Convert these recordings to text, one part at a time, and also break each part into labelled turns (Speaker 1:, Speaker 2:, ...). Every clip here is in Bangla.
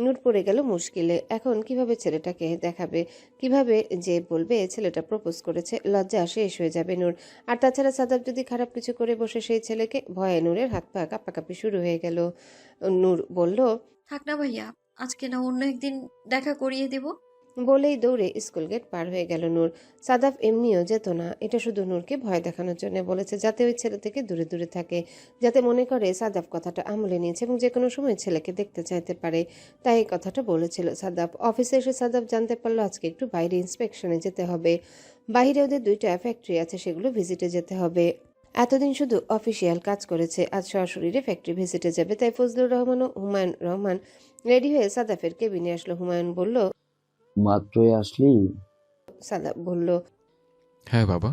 Speaker 1: নূর পড়ে গেল মুশকিলে। এখন কিভাবে ছেলেটাকে দেখাবে, কিভাবে যে বলবে ছেলেটা প্রপোজ করেছে? লজ্জা শেষ হয়ে যাবে নূর। আর তাছাড়া সাদাব যদি খারাপ কিছু করে বসে সেই ছেলেকে, ভয়ে নূরের হাত পা কাঁপাকাঁপি শুরু হয়ে গেল। নূর বলল,
Speaker 2: থাক না ভাইয়া, আজকে না অন্য একদিন দেখা করিয়ে দেব।
Speaker 1: বলেই দৌড়ে স্কুল গেট পার হয়ে গেল নূর। সাদাফ এমনিও যেত না, এটা শুধু নূরকে ভয় দেখানোর জন্য বলেছে, যাতে ওই ছেলে থেকে দূরে দূরে থাকে, যাতে মনে করে সাদাফ কথাটা আমলে নিয়েছে এবং যে কোনো সময় ছেলেকে দেখতে চাইতে পারে। তাই এই কথাটা বলেছিল সাদাফ। অফিসে এসে সাদাফ জানতে পারলো আজকে একটু বাইরে ইন্সপেকশনে যেতে হবে। বাইরে ওদের 2টা ফ্যাক্টরি আছে, সেগুলো ভিজিটে যেতে হবে। এতদিন শুধু অফিসিয়াল কাজ করেছে, আজ সরাসরি ফ্যাক্টরি ভিজিটে যাবে। তাই ফজলুর রহমান ও হুমায়ুন রহমান রেডি হয়ে সাদাফের কেবিনে আসলো। হুমায়ুন বলল,
Speaker 3: মাত্রই আসলি?
Speaker 1: সাদাফ বলল,
Speaker 4: হ্যাঁ বাবা,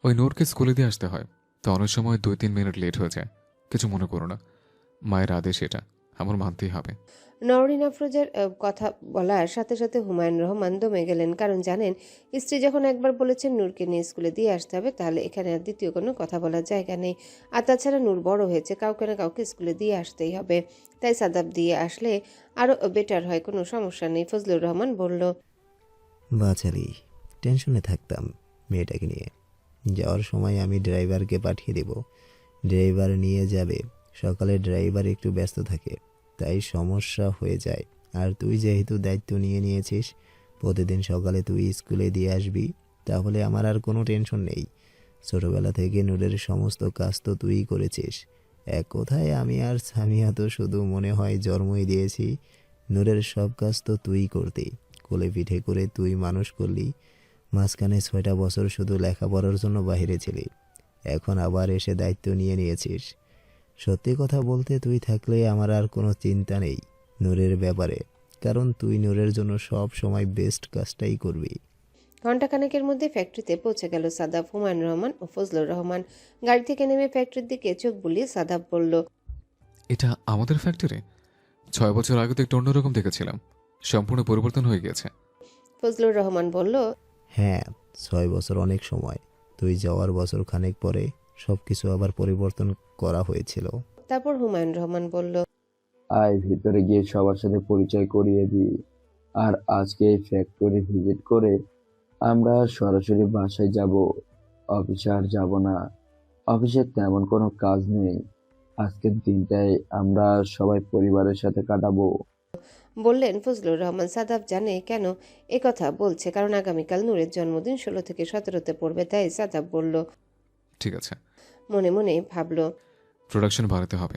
Speaker 4: ওই নূরকে স্কুলে দিয়ে আসতে হয়, তো অনেক সময় 2-3 মিনিট লেট হয়ে যায়। কিছু মনে করো না, মায়ের আদেশ এটা, আমার মানতেই হবে।
Speaker 1: নওরিন আফরোজের কথা বলার সাথে সাথে হুমায়ুন রহমান দমে গেলেন, কারণ জানেন স্ত্রী যখন একবার বলেছেন নূরকে নিয়ে স্কুলে দিয়ে আসতে হবে, তাহলে এখানে আর দ্বিতীয় কোনো কথা বলার জায়গা নেই। আর তাছাড়া নূর বড় হয়েছে, কাউকে না কাউকে স্কুলে দিয়ে আসতেই হবে। তাই সাদাব দিয়ে আসলে আরও বেটার হয়, কোনো সমস্যা নেই। ফজলুর রহমান বলল,
Speaker 5: বাচালি, টেনশনে থাকতাম মেয়েটাকে নিয়ে। যাওয়ার সময় আমি ড্রাইভারকে পাঠিয়ে দেব, ড্রাইভার নিয়ে যাবে। সকালে ড্রাইভার একটু ব্যস্ত থাকে, তাই সমস্যা হয়ে যায়। আর তুই যেহেতু দায়িত্ব নিয়ে নিয়েছিস, প্রতিদিন সকালে তুই স্কুলে দিয়ে আসবি, তাহলে আমার আর কোনো টেনশন নেই। ছোটবেলা থেকে নূরের সমস্ত কাজ তো তুই করেছিস। এক কথায় আমি আর সামিয়া তো শুধু মনে হয় জন্মই দিয়েছি, নূরের সব কাজ তো তুই করতি। কোলে পিঠে করে তুই মানুষ করলি, মাঝখানে 6টা বছর শুধু লেখাপড়ার জন্য বাইরে ছিলি, এখন আবার এসে দায়িত্ব নিয়ে নিয়েছিস। সত্যি কথা বলতে তুই থাকলে আমার আর কোনো চিন্তা নেই নূরের ব্যাপারে, কারণ তুই নূরের জন্য সব সময় বেস্ট কাজটাই করবি।
Speaker 1: ঘণ্টাখানেকের মধ্যে ফ্যাক্টরিতে পৌঁছে গেল সাদাব, হুমায়ুন রহমান ও ফজলুর রহমান। গাড়ি থেকে নেমে ফ্যাক্টরির দিকে চোখ বুলিয়ে সাদাব বলল,
Speaker 4: এটা আমাদের ফ্যাক্টরি? 6 বছর আগে তো একটু অন্যরকম দেখেছিলাম, সম্পূর্ণ পরিবর্তন হয়ে গেছে।
Speaker 1: ফজলুর রহমান বলল,
Speaker 5: হ্যাঁ, 6 বছর অনেক সময়। তুই যাওয়ার বছর খানেক পরে সব কিছু আবার পরিবর্তন করা হয়েছিল।
Speaker 1: তারপর হুমায়ুন রহমান বলল,
Speaker 3: আয় ভিতরে গিয়ে সবার সাথে পরিচয় করিয়ে দিই। আর আজকে এই ফ্যাক্টরি ভিজিট করে আমরা সরাসরি বাসায় যাব। অফিসে আর যাব না। অফিসে তেমন কোনো কাজ নেই। আজকের দিনটাই আমরা সবাই পরিবারের সাথে কাটাবো।
Speaker 1: বললেন ফজলুর রহমান। সাদাব জানে কেন এ কথা বলছে, কারণ আগামীকাল নূরের জন্মদিন, 16 থেকে 17তে পড়বে। তাই সাদাব বলল।
Speaker 4: ঠিক আছে,
Speaker 1: মনে মনে ভাবল,
Speaker 4: প্রোডাকশন বাড়াতে হবে,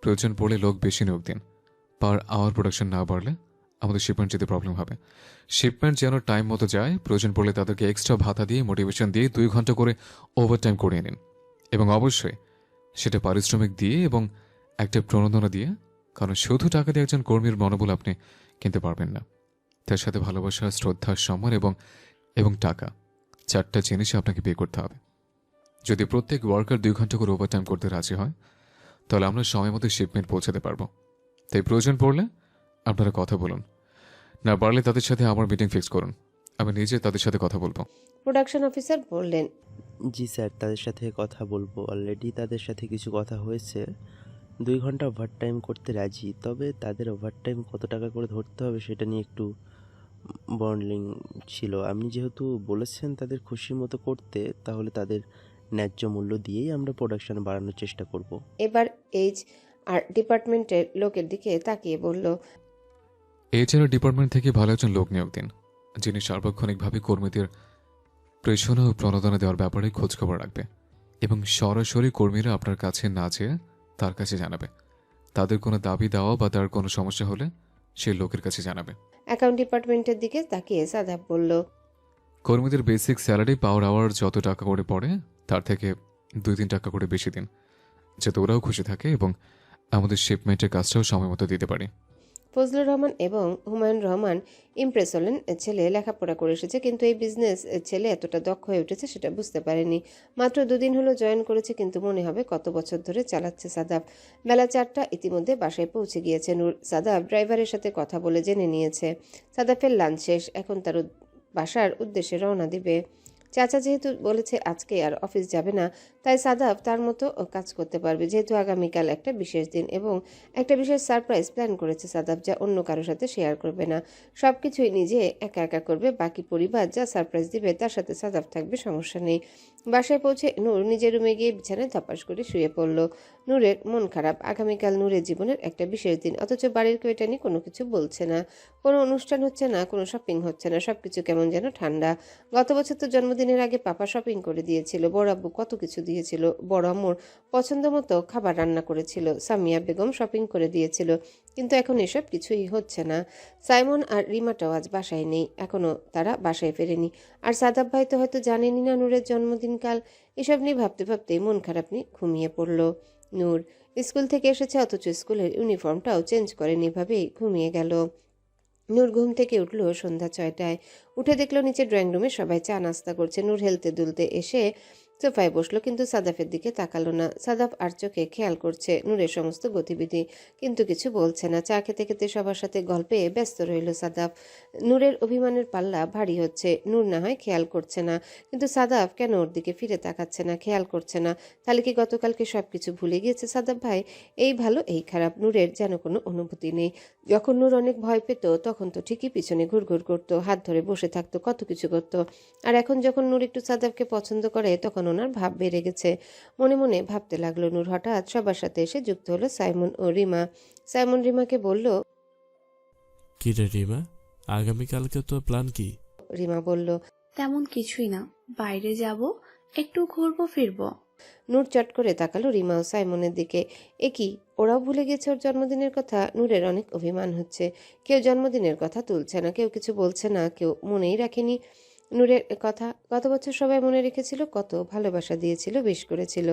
Speaker 4: প্রয়োজন পড়লে লোক বেশি নিয়োগ দিন। পার আওয়ার প্রোডাকশন না বাড়লে আমাদের শিপমেন্ট যেতে প্রবলেম হবে। শিপমেন্ট যেন টাইম মতো যায়, প্রয়োজন পড়লে তাদেরকে এক্সট্রা ভাতা দিয়ে, মোটিভেশন দিয়ে 2 ঘন্টা করে ওভারটাইম করিয়ে নিন। এবং অবশ্যই সেটা পারিশ্রমিক দিয়ে এবং একটা প্রণোদনা দিয়ে, কারণ শুধু টাকা দিয়ে একজন কর্মীর মনোবল আপনি কিনতে পারবেন না। তার সাথে ভালোবাসা, শ্রদ্ধা, সম্মান এবং এবং টাকা, 4টা জিনিসই আপনাকে পে করতে হবে। যদি প্রত্যেক ওয়ার্কার 2 ঘন্টা করে ওভারটাইম করতে রাজি হয়, তাহলে আমরা সময় মতো শিপমেন্ট পৌঁছাতে পারবো। তাই প্রয়োজন পড়লে আপনারা কথা বলুন, না পারলে তাদের সাথে আমার মিটিং ফিক্স করুন, আমি নিজে তাদের সাথে কথা বলবো।
Speaker 1: প্রোডাকশন অফিসার বললেন,
Speaker 6: জি স্যার, তাদের সাথে কথা বলবো। অলরেডি তাদের সাথে কিছু কথা হয়েছে। 2 ঘন্টা ওভারটাইম করতে রাজি, তবে তাদের ওভারটাইম কত টাকা করে ধরতে হবে সেটা নিয়ে একটু বন্ডলিং ছিল। আপনি যেহেতু বলেছেন তাদের খুশি মতো করতে, তাহলে তাদের ন্যায্য মূল্য দিয়েই আমরা প্রোডাকশন বাড়ানোর চেষ্টা করব।
Speaker 1: এবার এইচ আর ডিপার্টমেন্টের লোকের দিকে তাকিয়ে বলল,
Speaker 4: এইচআর ডিপার্টমেন্ট থেকে ভালো একজন লোক নিয়োগ দিন, যিনি সার্বক্ষণিকভাবে কর্মীদের প্রেষণা ও প্রণোদনা দেওয়ার ব্যাপারে খোঁজখবর রাখবে এবং সরাসরি কর্মীরা আপনার কাছে না যেয়ে তার কাছে জানাবে। তাদের কোনো দাবি দেওয়া বা তার কোনো সমস্যা হলে সেই লোকের কাছে জানাবে।
Speaker 1: অ্যাকাউন্ট ডিপার্টমেন্টের দিকে তাকিয়ে সাদাব বলল,
Speaker 4: কর্মীদের বেসিক স্যালারি পাওয়ার আওয়ার যত টাকা করে পড়ে তার থেকে 2-3 টাকা করে বেশি দিন, যাতে ওরাও খুশি থাকে এবং আমাদের শিপমেন্টের কাজটাও সময় মতো দিতে পারি।
Speaker 1: ফজলুর রহমান এবং হুমায়ুন রহমান ইমপ্রেস হলেন। ছেলে লেখাপড়া করে এসেছে, কিন্তু এই বিজনেস ছেলে এতটা দক্ষ হয়ে উঠেছে সেটা বুঝতে পারেনি। মাত্র 2 দিন হলো জয়েন করেছে, কিন্তু মনে হবে কত বছর ধরে চালাচ্ছে সাদাব। বেলা 4টা, ইতিমধ্যে বাসায় পৌঁছে গিয়েছে নূর। সাদাব ড্রাইভারের সাথে কথা বলে জেনে নিয়েছে সাদাফের লাঞ্চ শেষ, এখন তার বাসার উদ্দেশ্যে রওনা দিবে। চাচা যেহেতু বলেছে আজকে আর অফিস যাবে না, তাই সাদাফ তার মতো কাজ করতে পারবে। যেহেতু আগামীকাল একটা বিশেষ দিন এবং একটা বিশেষ সারপ্রাইজ প্ল্যান করেছে সাদাফ, যা অন্য কারোর সাথে শেয়ার করবে না। সবকিছুই নিজে একা একা করবে। বাকি পরিবার যা সারপ্রাইজ দিবে তার সাথে সাদাফ থাকবে, সমস্যা নেই। বাসায় পৌঁছে নূর নিজের রুমে গিয়ে বিছানায় ধপাস করে শুয়ে পড়ল। নূরের মন খারাপ। আগামীকাল নূরের জীবনের একটা বিশেষ দিন, অথচ বাড়ির কেউ এটা নিয়ে কোনো কিছু বলছে না। কোনো অনুষ্ঠান হচ্ছে না, কোনো শপিং হচ্ছে না, সবকিছু কেমন যেন ঠান্ডা। গত বছর তো জন্মদিনের আগে পাপা শপিং করে দিয়েছিল, বড় আব্বু কত কিছু দিয়েছিল, বড় আম্মুর পছন্দ মতো খাবার রান্না করেছিল, সামিয়া বেগম শপিং করে দিয়েছিল, কিন্তু এখন এসব কিছুই হচ্ছে না। সাইমন আর রিমাটাও আজ বাসায় নেই, এখনো তারা বাসায় ফেরেনি। আর সাদাব ভাই তো হয়তো জানেনই না নূরের জন্মদিনকাল। এসব নিয়ে ভাবতে ভাবতেই মন খারাপ নিয়ে ঘুমিয়ে পড়ল নূর। স্কুল থেকে এসেছে, অথচ স্কুলের ইউনিফর্মটাও চেঞ্জ করেনি, ভাবেই ঘুমিয়ে গেল। নূর ঘুম থেকে উঠল সন্ধ্যা 6টায়। উঠে দেখলো নিচে ড্রয়িং রুমে সবাই চা নাস্তা করছে। নূর হেলতে দুলতে এসে সোফায় বসলো, কিন্তু সাদাফের দিকে তাকালো না। সাদাফ আর চোখে খেয়াল করছে নূরের সমস্ত গতিবিধি, কিন্তু কিছু বলছে না। চা খেতে খেতে সবার সাথে গল্পে ব্যস্ত রইল সাদাফ। নূরের অভিমানের পাল্লা ভারী হচ্ছে। নূর না হয় খেয়াল করছে না, কিন্তু সাদাফ কেন ওর দিকে ফিরে তাকাচ্ছে না, খেয়াল করছে না? তাহলে কি গতকালকে সবকিছু ভুলে গিয়েছে সাদাফ ভাই? এই ভালো এই খারাপ, নূরের যেন কোনো অনুভূতি নেই। যখন নূর অনেক ভয় পেত তখন তো ঠিকই পিছনে ঘুরঘুর করতো, হাত ধরে বসে থাকতো, কত কিছু করতো। আর এখন যখন নূর একটু সাদাফকে পছন্দ করে তখন ওনার ভাব বেড়ে গেছে। মনে মনে ভাবতে লাগলো নূর। হঠাৎ সবার সাথে এসে যুক্ত হলো সাইমন ও রিমা। সাইমন রিমাকে বলল।
Speaker 7: কি রে রিমা, আগামীকালকে তো প্ল্যান কি?
Speaker 1: রিমা বলল।
Speaker 8: তেমন কিছুই না, বাইরে যাব, একটু ঘুরবো ফিরবো।
Speaker 1: নূর চট করে তাকালো রিমা ও সাইমনের দিকে। এ কি, ওরাও ভুলে গেছে ওর জন্মদিনের কথা? নূরের অনেক অভিমান হচ্ছে। কেউ জন্মদিনের কথা তুলছে না, কেউ কিছু বলছে না, কেউ মনেই রাখেনি নূরের কথা। গত বছর সবাই মনে রেখেছিল, কত ভালোবাসা দিয়েছিল, উইশ করেছিল,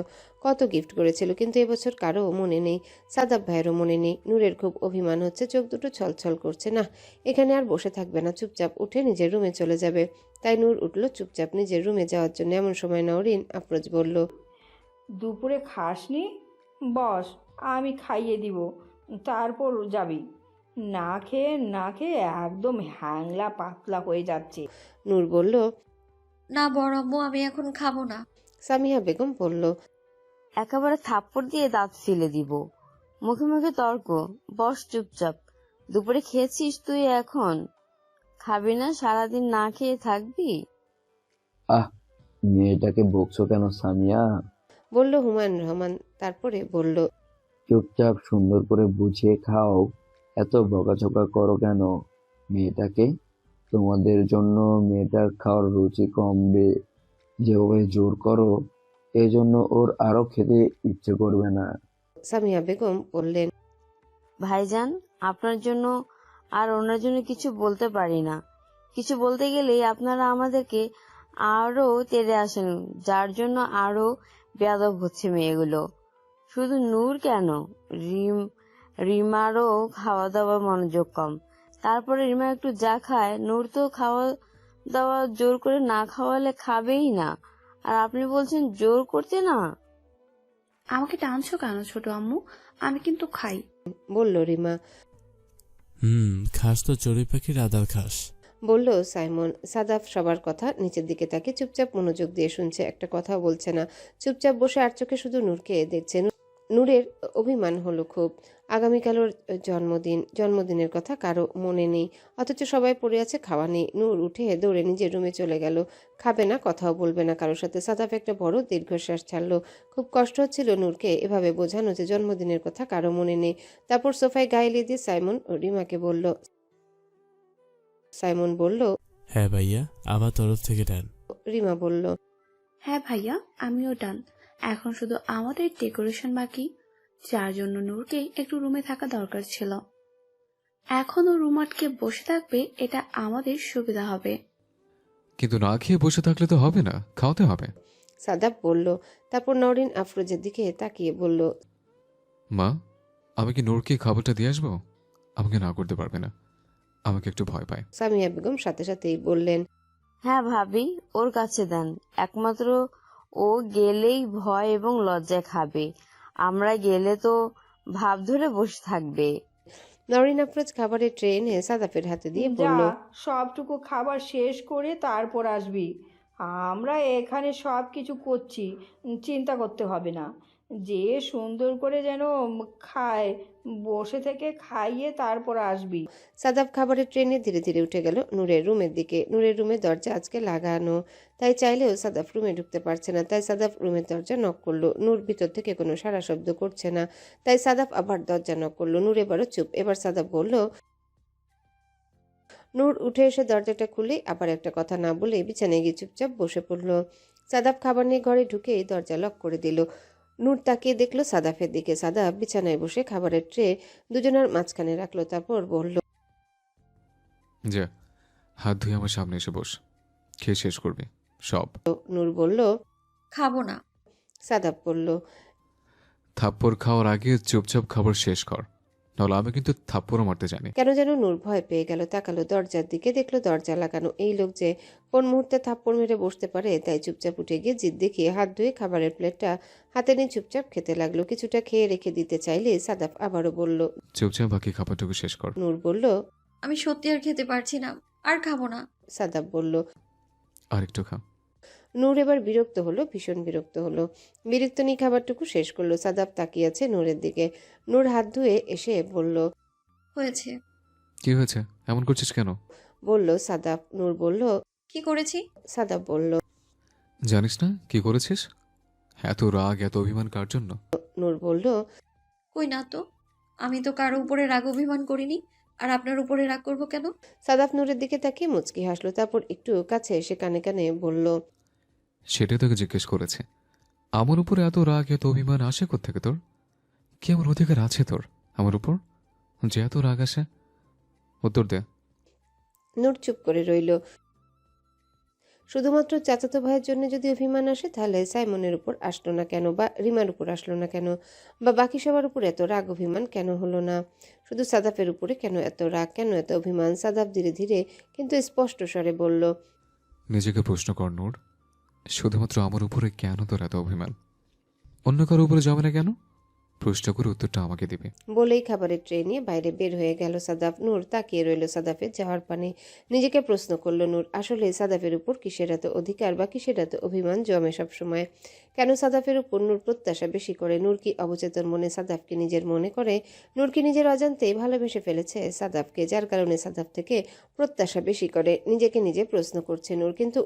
Speaker 1: কত গিফট করেছিল, কিন্তু এবছর কারো মনে নেই। সাদাব ভাইয়েরও মনে নেই। নূরের খুব অভিমান হচ্ছে, চোখ দুটো ছলছল করছে। না, এখানে আর বসে থাকবে না, চুপচাপ উঠে নিজের রুমে চলে যাবে। তাই নূর উঠল চুপচাপ নিজের রুমে যাওয়ার জন্য। এমন সময় নওরিন আফরোজ বলল।
Speaker 9: দুপুরে খাসনি? বস, আমি খাইয়ে দিব, তারপর যাবি। না খেয়ে একদম হ্যাংলা পাতলা হয়ে যাচ্ছে।
Speaker 1: নূর বলল।
Speaker 2: না বড় আম্মু, আমি এখন খাবো না।
Speaker 1: সামিয়া বেগম বলল।
Speaker 10: একেবারে থাপ্পড় দিয়ে দাঁত ফেলে দিব। মুখে মুখে তর্ক, বস চুপচাপ। দুপুরে খেয়েছিস তুই, এখন খাবি না? সারাদিন না খেয়ে থাকবি?
Speaker 3: আহ, মেয়েটাকে বকছো কেন সামিয়া?
Speaker 1: বলল হুমায়ুন রহমান। তারপরে বলল।
Speaker 3: চুপচাপ সুন্দর করে বুঝিয়ে খাও, এত বকাঝকা করো কেন মেয়েটাকে? তোমাদের জন্য মেয়েটার খাওয়ার রুচি কমবে। যেভাবে জোর করো, এই জন্য ওর আরো খেতে ইচ্ছে করবে না।
Speaker 1: সামিয়া বেগম বললেন।
Speaker 10: ভাইজান, আপনার জন্য আর ওনার জন্য কিছু বলতে পারি না। কিছু বলতে গেলেই আপনারা আমাদেরকে আরো তেড়ে আসেন, যার জন্য আরো বেয়াদব হচ্ছে মেয়েগুলো। শুধু নূর কেন, রিমারও খাওয়া দাওয়া মনোযোগ কম। তারপরে রিমা একটু যা খায়, নূর তো খাওয়া দাওয়া জোর করে না খাওয়ালে খাবেই না। আর আপনি বলছেন জোর করতে না?
Speaker 8: আমাকে টানছো কেন ছোট আম্মু? আমি কিন্তু খাই।
Speaker 1: বলল রিমা।
Speaker 7: খাস তো চড়ুই পাখির আদার খাস।
Speaker 1: বলল সাইমন। সাদাফ সবার কথা নিচের দিকে তাকে চুপচাপ মনোযোগ দিয়ে শুনছে, একটা কথাও বলছে না। চুপচাপ বসে আর চোখে শুধু নূরকে দেখছে। নূরের অভিমান হলো খুব। আগামীকাল ওর জন্মদিন, জন্মদিনের কথা কারো মনে নেই, অথচ সবাই পড়ে আছে, খাওয়া নেই। নূর উঠে দৌড়ে নিজের রুমে চলে গেল। খাবে না, কথাও বলবে না কারোর সাথে। সাদাফ একটা বড় দীর্ঘশ্বাস ছাড়লো। খুব কষ্ট হচ্ছিল নূরকে এভাবে বোঝানো যে জন্মদিনের কথা কারো মনে নেই। তারপর সোফায় গায়ে দিয়ে সাইমন ও রিমাকে বলল। সাইমন বলল।
Speaker 7: হ্যাঁ ভাইয়া, আমার তরফ থেকে দেন।
Speaker 1: রিমা বলল।
Speaker 8: হ্যাঁ ভাইয়া, আমিও ডান। এখন শুধু আমাদের ডেকোরেশন বাকি, যার জন্য নূরকে একটু রুমে থাকা দরকার ছিল। এখনো রুম আটকে বসে থাকবে, এটা আমাদের সুবিধা হবে।
Speaker 4: কিন্তু না খেয়ে বসে থাকলে তো হবে না, খাওয়াতে হবে।
Speaker 1: সাদাব বলল। তারপর নওরিন আফরোজের দিকে তাকিয়ে বলল।
Speaker 4: মা, আমি কি নূরকে খাবারটা দিয়ে আসবো? আমাকে না করতে পারবে না, আমাকে একটু ভয় পায়।
Speaker 1: সামিয়া বেগম সাথে সাথেই বললেন।
Speaker 10: হ্যাঁ ভাবি, ওর কাছে দেন। একমাত্র ও গেলেই ভয় এবং লজ্জায় খাবে, আমরা গেলে তো ভাব ধরে বসে থাকবে।
Speaker 1: নওরিন আফরোজ খাবারের ট্রে এনে সাদাফের হাতে দিয়ে
Speaker 9: যা,
Speaker 1: বলল।
Speaker 9: সবটুকু খাবার শেষ করে তারপর আসবি। আমরা এখানে সব কিছু করছি, চিন্তা করতে হবে না। যে সুন্দর করে যেন খায়, বসে থেকে খাইয়ে তারপর আসবি।
Speaker 1: সাদাব খাবারের ট্রেনে ধীরে ধীরে উঠে গেল নূরের রুমের দিকে। নূরের রুমের দরজা আজকে লাগানো, তাই চাইলেও সাদাব রুমে ঢুকতে পারছে না। তাই সাদাব রুমের দরজা নক করলো। নূর ভিতর থেকে কোনো সাড়া শব্দ করছে না, তাই সাদাব আবার দরজা নক করলো। নূর এবারও চুপ। এবার সাদাব বলল, নূর উঠে এসে দরজাটা খুলে আবার একটা কথা না বলে বিছানায় গিয়ে চুপচাপ বসে পড়ল। সাদাব খাবার নিয়ে ঘরে ঢুকে দরজা লক করে দিল। নূর তাকিয়ে দেখলো সাদাফের দিকে। সাদাব বিছানায় বসে খাবারের ট্রে দুজনের মাঝখানে রাখলো, তারপর বলল,
Speaker 4: যা, হাত ধুয়ে আমার সামনে এসে বস, খেয়ে শেষ করবি সব।
Speaker 1: নূর বলল,
Speaker 2: খাবো না।
Speaker 1: সাদাব বলল,
Speaker 4: থাপ্পড় খাওয়ার আগে চুপচাপ খাবার শেষ কর, নাহলে আমি কিন্তু থাপ্পড়ও মারতে জানি।
Speaker 1: কেন যেন নূর ভয় পেয়ে গেল। তাকালো দরজার দিকে, দেখলো দরজা লাগানো। এই লোক যে কোন মুহূর্তে থাপ্পড় মেরে বসতে পারে, তাই চুপচাপ উঠে গিয়ে জিদ দেখিয়ে হাত ধুয়ে খাবারের প্লেটটা হাতে নিয়ে চুপচাপ খেতে লাগলো। কিছুটা খেয়ে রেখে দিতে চাইলে সাদাব আবারও বলল,
Speaker 4: চুপচাপ বাকি খাবারটুকু শেষ কর।
Speaker 1: নূর বলল,
Speaker 2: আমি সত্যি আর খেতে পারছি না, আর খাবো না।
Speaker 1: সাদাব বলল।
Speaker 4: আর একটু খা।
Speaker 1: নূর এবার বিরক্ত হলো, ভীষণ বিরক্ত হলো। বিরক্ত নিয়ে খাবারটুকু শেষ করলো। সাদাব তাকিয়ে আছে নূরের দিকে। নূর হাত ধুয়ে এসে বলল,
Speaker 2: হয়েছে।
Speaker 4: কি হয়েছে, এমন করছিস কেন?
Speaker 1: বলল সাদাব। নূর বলল,
Speaker 2: কি করেছি?
Speaker 1: সাদাব বলল।
Speaker 4: জানিস না কি করেছিস? এত রাগ এত অভিমান কার জন্য?
Speaker 1: নূর বলল,
Speaker 2: কই না তো, আমি তো কারো উপরে রাগ অভিমান করিনি, আর আপনার উপরে রাগ করবো কেন?
Speaker 1: সাদাব নূরের দিকে তাকিয়ে মুচকি হাসলো, তারপর একটু কাছে এসে কানে কানে বলল,
Speaker 4: সেটাই তোকে জিজ্ঞেস করেছে, আমার উপরে এত রাগ এত অভিমান আসে কোত্থেকে তোর? কি আমার অধিকার আছে তোর আমার উপর যে এত রাগ আসে? উত্তর দে।
Speaker 1: নূর চুপ করে রইল। শুধুমাত্র চাচাতো ভাইয়ের জন্য যদি অভিমান আসে, তাহলে সাইমনের উপর আসলো না কেন, বা রিমার উপর আসলো না কেন, বা বাকি সবার উপর এত রাগ অভিমান কেন হলো না? শুধু সাদাফের উপরে কেন এত রাগ, কেন এত অভিমান? সাদাফ ধীরে ধীরে কিন্তু স্পষ্ট স্বরে বলল,
Speaker 4: নিজেকে প্রশ্ন কর নূর, শুধুমাত্র আমার উপরে কেন তোর এত অভিমান? অন্য কারো উপরে জমে না কেন? প্রশ্ন করে উত্তরটা আমাকে দিবি।
Speaker 1: বলেই খাবারের ট্রে নিয়ে বাইরে বের হয়ে গেল সাদাফ। নূর তাকিয়ে রইল সাদাফের যাওয়ার পানে। নিজেকে প্রশ্ন করল নূর, আসলে সাদাফের উপর কিসের এত অধিকার বা কিসের এত অভিমান জমে সব সময়? কেন সাদাফের উপর নূর প্রত্যাশা বেশি করে? নূর কি অবচেতন মনে সাদাফকে নিজের মনে করে? নূর কি নিজের অজান্তেই ভালোবেসে ফেলেছে সাদাফকে, যার কারণে সাদাফ থেকে প্রত্যাশা বেশি করে? নিজেকে নিজে প্রশ্ন করছে নূর, কিন্তু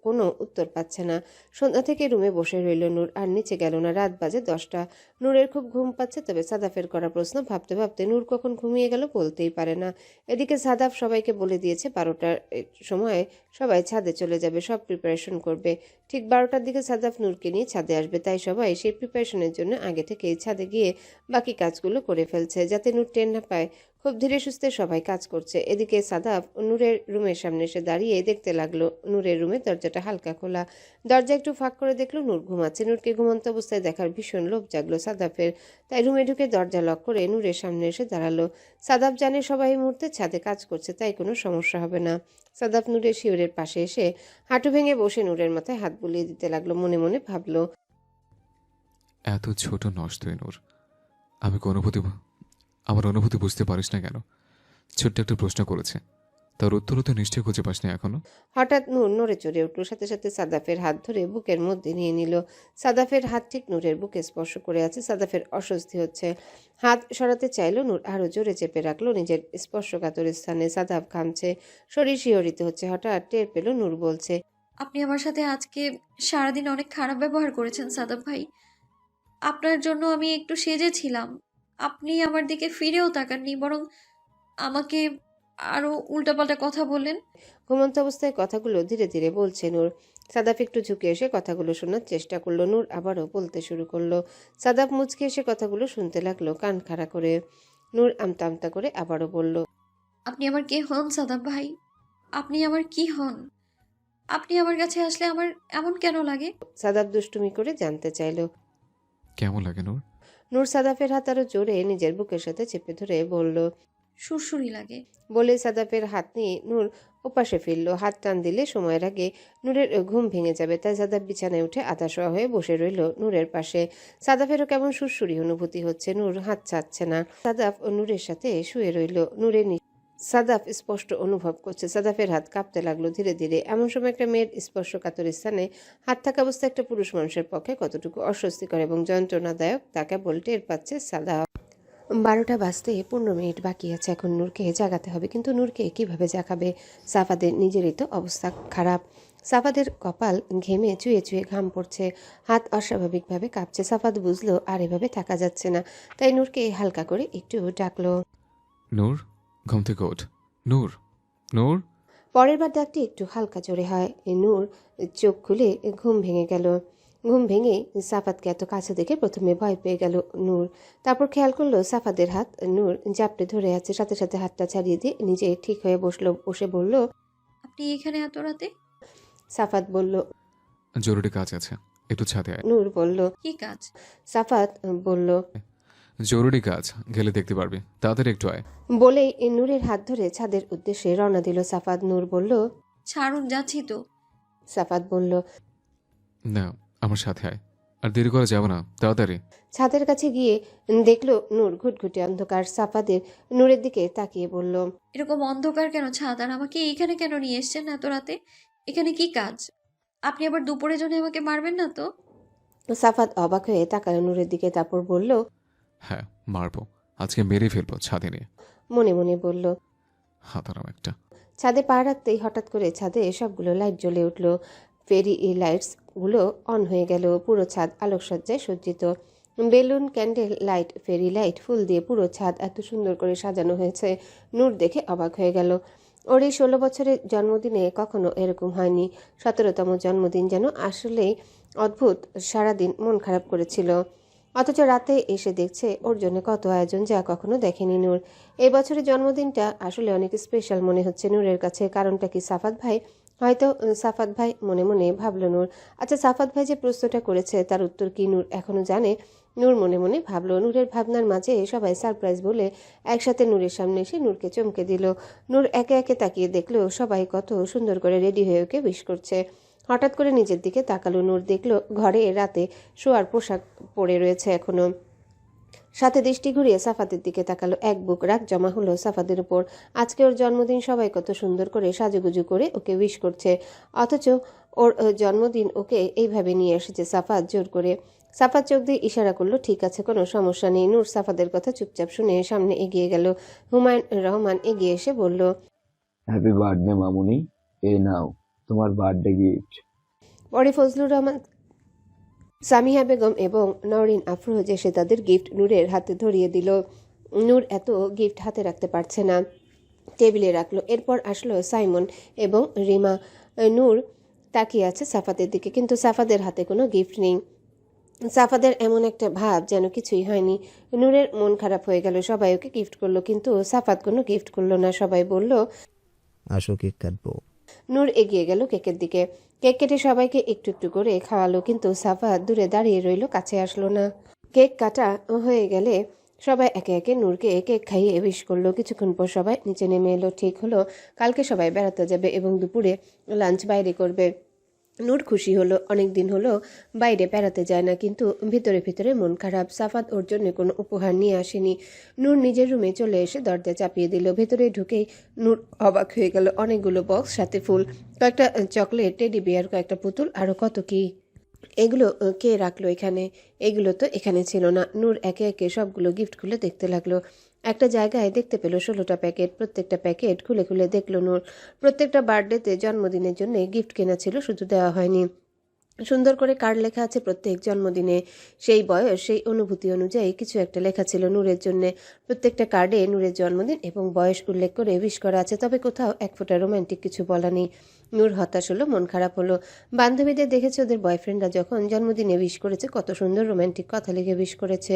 Speaker 1: কোনো উত্তর পাচ্ছে না। সন্ধ্যা থেকে রুমে বসে রইল নূর, আর নিচে গেল না। রাত বাজে 10টা। নূরের খুব ঘুম পাচ্ছে, তবে সাদাফের করা প্রশ্ন ভাবতে ভাবতে নূর কখন ঘুমিয়ে গেল বলতেই পারে না। এদিকে সাদাফ সবাইকে বলে দিয়েছে 12টার সময় সবাই ছাদে চলে যাবে, সব প্রিপারেশন করবে। ঠিক 12টার দিকে সাদাফ নূরকে নিয়ে ছাদে আসবে, তাই সবাই সেই প্রিপারেশনের জন্য আগে থেকেই ছাদে গিয়ে বাকি কাজগুলো করে ফেলছে, যাতে নূর টের না পায়। খুব ধীরে সুস্থে সবাই কাজ করছে। এদিকে সাদাফ নূরের রুমের সামনে এসে দাঁড়িয়ে দেখতে লাগলো নূরের রুমের দরজাটা হালকা খোলা। দরজা একটু ফাঁক করে দেখলো নূর ঘুমাচ্ছে। নূরকে ঘুমন্ত অবস্থায় দেখার ভীষণ লোভ জাগলো সাদাফের, তাই রুমে ঢুকে দরজা লক করে নূরের সামনে এসে দাঁড়ালো। সাদাফ জানে সবাই এই মুহূর্তে ছাদে কাজ করছে, তাই কোনো সমস্যা হবে না। সাদাফ নূরের শিওরের পাশে এসে হাঁটু ভেঙে বসে নূরের মাথায় হাত বুলিয়ে দিতে লাগলো। মনে মনে ভাবলো,
Speaker 4: এত ছোট নষ্ট নূর, আমার অনুভূতি বুঝতে পারিস না কেন? ছোট্ট একটা প্রশ্ন করেছে, তার উত্তরও তো নিশ্চয়ই খুঁজে পাস না এখনো।
Speaker 1: হঠাৎ নূর নড়ে চড়ে উঠল, সাথে সাথে সাদাফের হাত ধরে বুকের মধ্যে নিয়ে নিল। সাদাফের হাত ঠিক নূরের বুকে স্পর্শ করে আছে। সাদাফের অস্বস্তি হচ্ছে, হাত সরাতে চাইলো। নূর আরো জোরে চেপে রাখলো নিজের স্পর্শকাতর স্থানে। সাদাফ ঘামছে, শরীর শিহরিত হচ্ছে। হঠাৎ টের পেল নূর বলছে,
Speaker 2: আপনি আমার সাথে আজকে সারাদিন অনেক খারাপ ব্যবহার করেছেন সাদাব ভাই। আপনার জন্য আমি একটু সেজেছিলাম, আপনি আমার দিকে ফিরেও তাকাননি, বরং আমাকে আরো উল্টাপাল্টা কথা বললেন।
Speaker 1: ঘুমন্ত অবস্থায় কথাগুলো ধীরে ধীরে বলছে নূর। সাদাফ একটু ঝুঁকে এসে কথাগুলো শোনার চেষ্টা করলো। নূর আবারও বলতে শুরু করলো। সাদাফ মুচকে এসে কথাগুলো শুনতে লাগলো কান খাড়া করে। নূর আমতা আমতা করে আবারও বলল,
Speaker 2: আপনি আমার কে হন সাদাব ভাই? আপনি আমার কি হন? আপনি আমার কাছে আসলে আমার এমন কেন লাগে?
Speaker 1: সাদাফ দুষ্টুমি করে জানতে চাইলো।
Speaker 4: কেমন লাগে নূর?
Speaker 1: নূর সাদাফের হাত আরো জোরে নিজের বুকের সাথে চেপে ধরে বলল।
Speaker 2: সুরসুরি লাগে।
Speaker 1: বলে সাদাফের হাত নিয়ে নূর ওপাশে ফিরল। হাত টান দিলে সময়ের আগে নূরের ঘুম ভেঙে যাবে, তাই সাদাফ বিছানায় উঠে আধাশোয়া হয়ে বসে রইল নূরের পাশে। সাদাফেরও কেমন সুরসুরি অনুভূতি হচ্ছে। নূর হাত ছাড়ছে না। সাদাফ ও নূরের সাথে শুয়ে রইল। নূরের সাদাফ স্পষ্ট অনুভব করছে সাদাফের হাত কাঁপতে লাগলো ধীরে ধীরে। এমন সময় একটা মেয়ের স্পর্শকাতর স্থানে হাত থাকা অবস্থায় একটা পুরুষ মানুষের পক্ষে কতটুকু অস্বস্তিকর এবং যন্ত্রণাদায়ক তা কেবল টের পাচ্ছে সাদাফ। 12টা বাজতে 15 মিনিট বাকি আছে। এখন নূরকে জাগাতে হবে, কিন্তু নূরকে কিভাবে জাগাবে? সাফাদের নিজেরই তো অবস্থা খারাপ। সাফাদের কপাল ঘেমে চুয়ে চুয়ে ঘাম পড়ছে, হাত অস্বাভাবিকভাবে কাঁপছে। সাফাদ বুঝলো আর এভাবে থাকা যাচ্ছে না, তাই নূরকে হালকা করে একটু ডাকলো।
Speaker 4: নূর, ঘুম থেকে ওঠ। নূর, নূর।
Speaker 1: পরের বার ডাকটি একটু হালকা জোরে হয়। নূর চোখ খুলে ঘুম ভেঙে গেল। ঘুম ভেঙে সাফাতকে এত কাছে দেখে প্রথমে ভয় পেয়ে গেল নূর। তারপর খেয়াল করলো সাফাদের হাত নূর জাপটে ধরে আছে। সাথে সাথে হাতটা ছাড়িয়ে দিয়ে নিজে ঠিক হয়ে বসে বলল,
Speaker 2: আপনি এখানে এত রাতে?
Speaker 1: সাফাত বলল।
Speaker 4: জরুরি কাজ আছে, একটু ছাদে আয়।
Speaker 1: নূর বলল।
Speaker 2: কি কাজ?
Speaker 1: সাফাত বলল।
Speaker 4: জরুরি কাজ, গেলে দেখতে পারবি, তাড়াতাড়ি একটু আয়।
Speaker 1: বলেই নূরের হাত ধরে ছাদের উদ্দেশ্যে রওনা দিল সাফাত। নূর বলল,
Speaker 2: ছাড়ুন, যাচ্ছি তো।
Speaker 1: সাফাত বলল,
Speaker 4: না, আমার সাথে আয়। আর দেরি করা যাবে না, তাড়াতাড়ি।
Speaker 1: ছাদের কাছে গিয়ে দেখলো নূর ঘুটঘুটে অন্ধকার। সাফাদের নূরের দিকে তাকিয়ে বলল,
Speaker 2: এরকম অন্ধকার কেন ছাদ? আর আমাকে এইখানে কেন নিয়ে এসছেন এত রাতে? এখানে কি কাজ? আপনি আবার দুপুরে জন্য আমাকে মারবেন না তো?
Speaker 1: সাফাত অবাক হয়ে তাকালো নূরের দিকে, তারপর বলল,
Speaker 4: হ্যাঁ, মারবো, আজকে মেরে ফেলবো ছাদে নিয়ে।
Speaker 1: মনে মনে বলল।
Speaker 4: হাতারাম একটা।
Speaker 1: ছাদে পা রাখতেই হঠাৎ করে ছাদে সবগুলো লাইট জ্বলে উঠল। ফেরি লাইটস গুলো অন হয়ে গেল। পুরো ছাদ আলোকসজ্জায় সজ্জিত। বেলুন, ক্যান্ডেল লাইট, ফেরি লাইট, ফুল দিয়ে পুরো ছাদ এত সুন্দর করে সাজানো হয়েছে। নূর দেখে অবাক হয়ে গেল। ওর এই 16 বছরের জন্মদিনে কখনো এরকম হয়নি। 17তম জন্মদিন যেন আসলেই অদ্ভুত। সারাদিন মন খারাপ করেছিল, অথচ রাতে এসে দেখছে ওর জন্য কত আয়োজন, যা কখনো দেখেনি নূর। এই বছরের জন্মদিনটা আসলে অনেক স্পেশাল মনে হচ্ছে নূরের কাছে। কারণটা কি সাফাত ভাই? হয়তো সাফাত ভাই, মনে মনে ভাবল নূর। আচ্ছা, সাফাত ভাই যে প্রশ্নটা করেছে তার উত্তর কি নূর এখনো জানে? নূর মনে মনে ভাবল। নূরের ভাবনার মাঝে সবাই সারপ্রাইজ বলে একসাথে নূরের সামনে এসে নূরকে চমকে দিল। নূর একে একে তাকিয়ে দেখলো সবাই কত সুন্দর করে রেডি হয়ে ওকে উইশ করছে। হঠাৎ করে নিজের দিকে তাকালো নূর, দেখলো ঘরে রাতে শোয়ার পোশাক পরে রয়েছে এখনো। সাথে দৃষ্টি ঘুরিয়ে সাফাতের দিকে তাকালো। এক বুক রাগ জমা হলো সাফাতের উপর। আজকে ওর জন্মদিন, সবাই কত সুন্দর করে সাজুগুজু করে ওকে উইশ করছে, অথচ ওর জন্মদিন ওকে এইভাবে নিয়ে এসেছে সাফাত জোর করে। সাফাত চোখ দিয়ে ইশারা করলো, ঠিক আছে, কোনো সমস্যা নেই। নূর সাফাতের কথা চুপচাপ শুনে সামনে এগিয়ে গেল। হুমায়ুন রহমান এগিয়ে এসে বলল,
Speaker 3: হ্যাপি বার্থডে মামুনি, এই নাও তোমার বার্থডে গিফট।
Speaker 1: পরে ফজলুর রহমান, সামিহা বেগম এবং নওরিন আফরোজ এসে তাদের গিফট নূরের হাতে ধরিয়ে দিল। নূর এত গিফট হাতে রাখতে পারছে না, টেবিলে রাখলো। এরপর আসলো সাইমন এবং রিমা। নূর তাকিয়ে আছে সাফাতের দিকে, কিন্তু সাফাদের হাতে কোনো গিফট নেই। সাফাদের এমন একটা ভাব যেন কিছুই হয়নি। নূরের মন খারাপ হয়ে গেল। সবাই ওকে গিফট করলো, কিন্তু সাফাত কোনো গিফট করলো না। সবাই বলল,
Speaker 5: আসো কেক কাটবো।
Speaker 1: নূর এগিয়ে গেল কেকের দিকে। কেক কেটে সবাইকে একটু একটু করে খাওয়ালো, কিন্তু সাফাত দূরে দাঁড়িয়ে রইল, কাছে আসলো না। কেক কাটা হয়ে গেলে সবাই একে একে নূরকে কেক খাইয়ে উইশ করলো। কিছুক্ষণ পর সবাই নিচে নেমে এলো। ঠিক হলো কালকে সবাই বেড়াতে যাবে এবং দুপুরে লাঞ্চ বাইরে করবে। নূর খুশি হলো, অনেক দিন হলো বাইরে বেড়াতে যায় না, কিন্তু ভিতরে ভিতরে মন খারাপ। সাফাত ওর জন্য কোনো উপহার নিয়ে আসেনি। নূর নিজের রুমে চলে এসে দরজা চাপিয়ে দিল। ভেতরে ঢুকেই নূর অবাক হয়ে গেল। অনেকগুলো বক্স, সাথে ফুল, কয়েকটা চকলেট, টেডি বিয়ার, কয়েকটা পুতুল, আরো কত কি। এগুলো কে রাখলো এখানে? এগুলো তো এখানে ছিল না। নূর একে একে সবগুলো গিফট খুলে দেখতে লাগলো। একটা জায়গায় দেখতে পেল 16টা প্যাকেট। প্রত্যেকটা প্যাকেট খুলে খুলে দেখলো নূর। প্রত্যেকটা বার্থডেতে, জন্মদিনের জন্য গিফট কেনা ছিল, শুধু দেওয়া হয়নি। সুন্দর করে কার্ড লেখা আছে প্রত্যেক জন্মদিনে। সেই বয়স, সেই অনুভূতি অনুযায়ী কিছু একটা লেখা ছিল নূরের জন্য। প্রত্যেকটা কার্ডে নূরের জন্মদিন এবং বয়স উল্লেখ করে উইশ করা আছে, তবে কোথাও এক ফোঁটা রোমান্টিক কিছু বলা নেই। নূর হতাশ হলো, মন খারাপ হলো। বান্ধবীদের দেখেছে ওদের বয়ফ্রেন্ডরা যখন জন্মদিনে উইশ করেছে, কত সুন্দর রোমান্টিক কথা লিখে উইশ করেছে।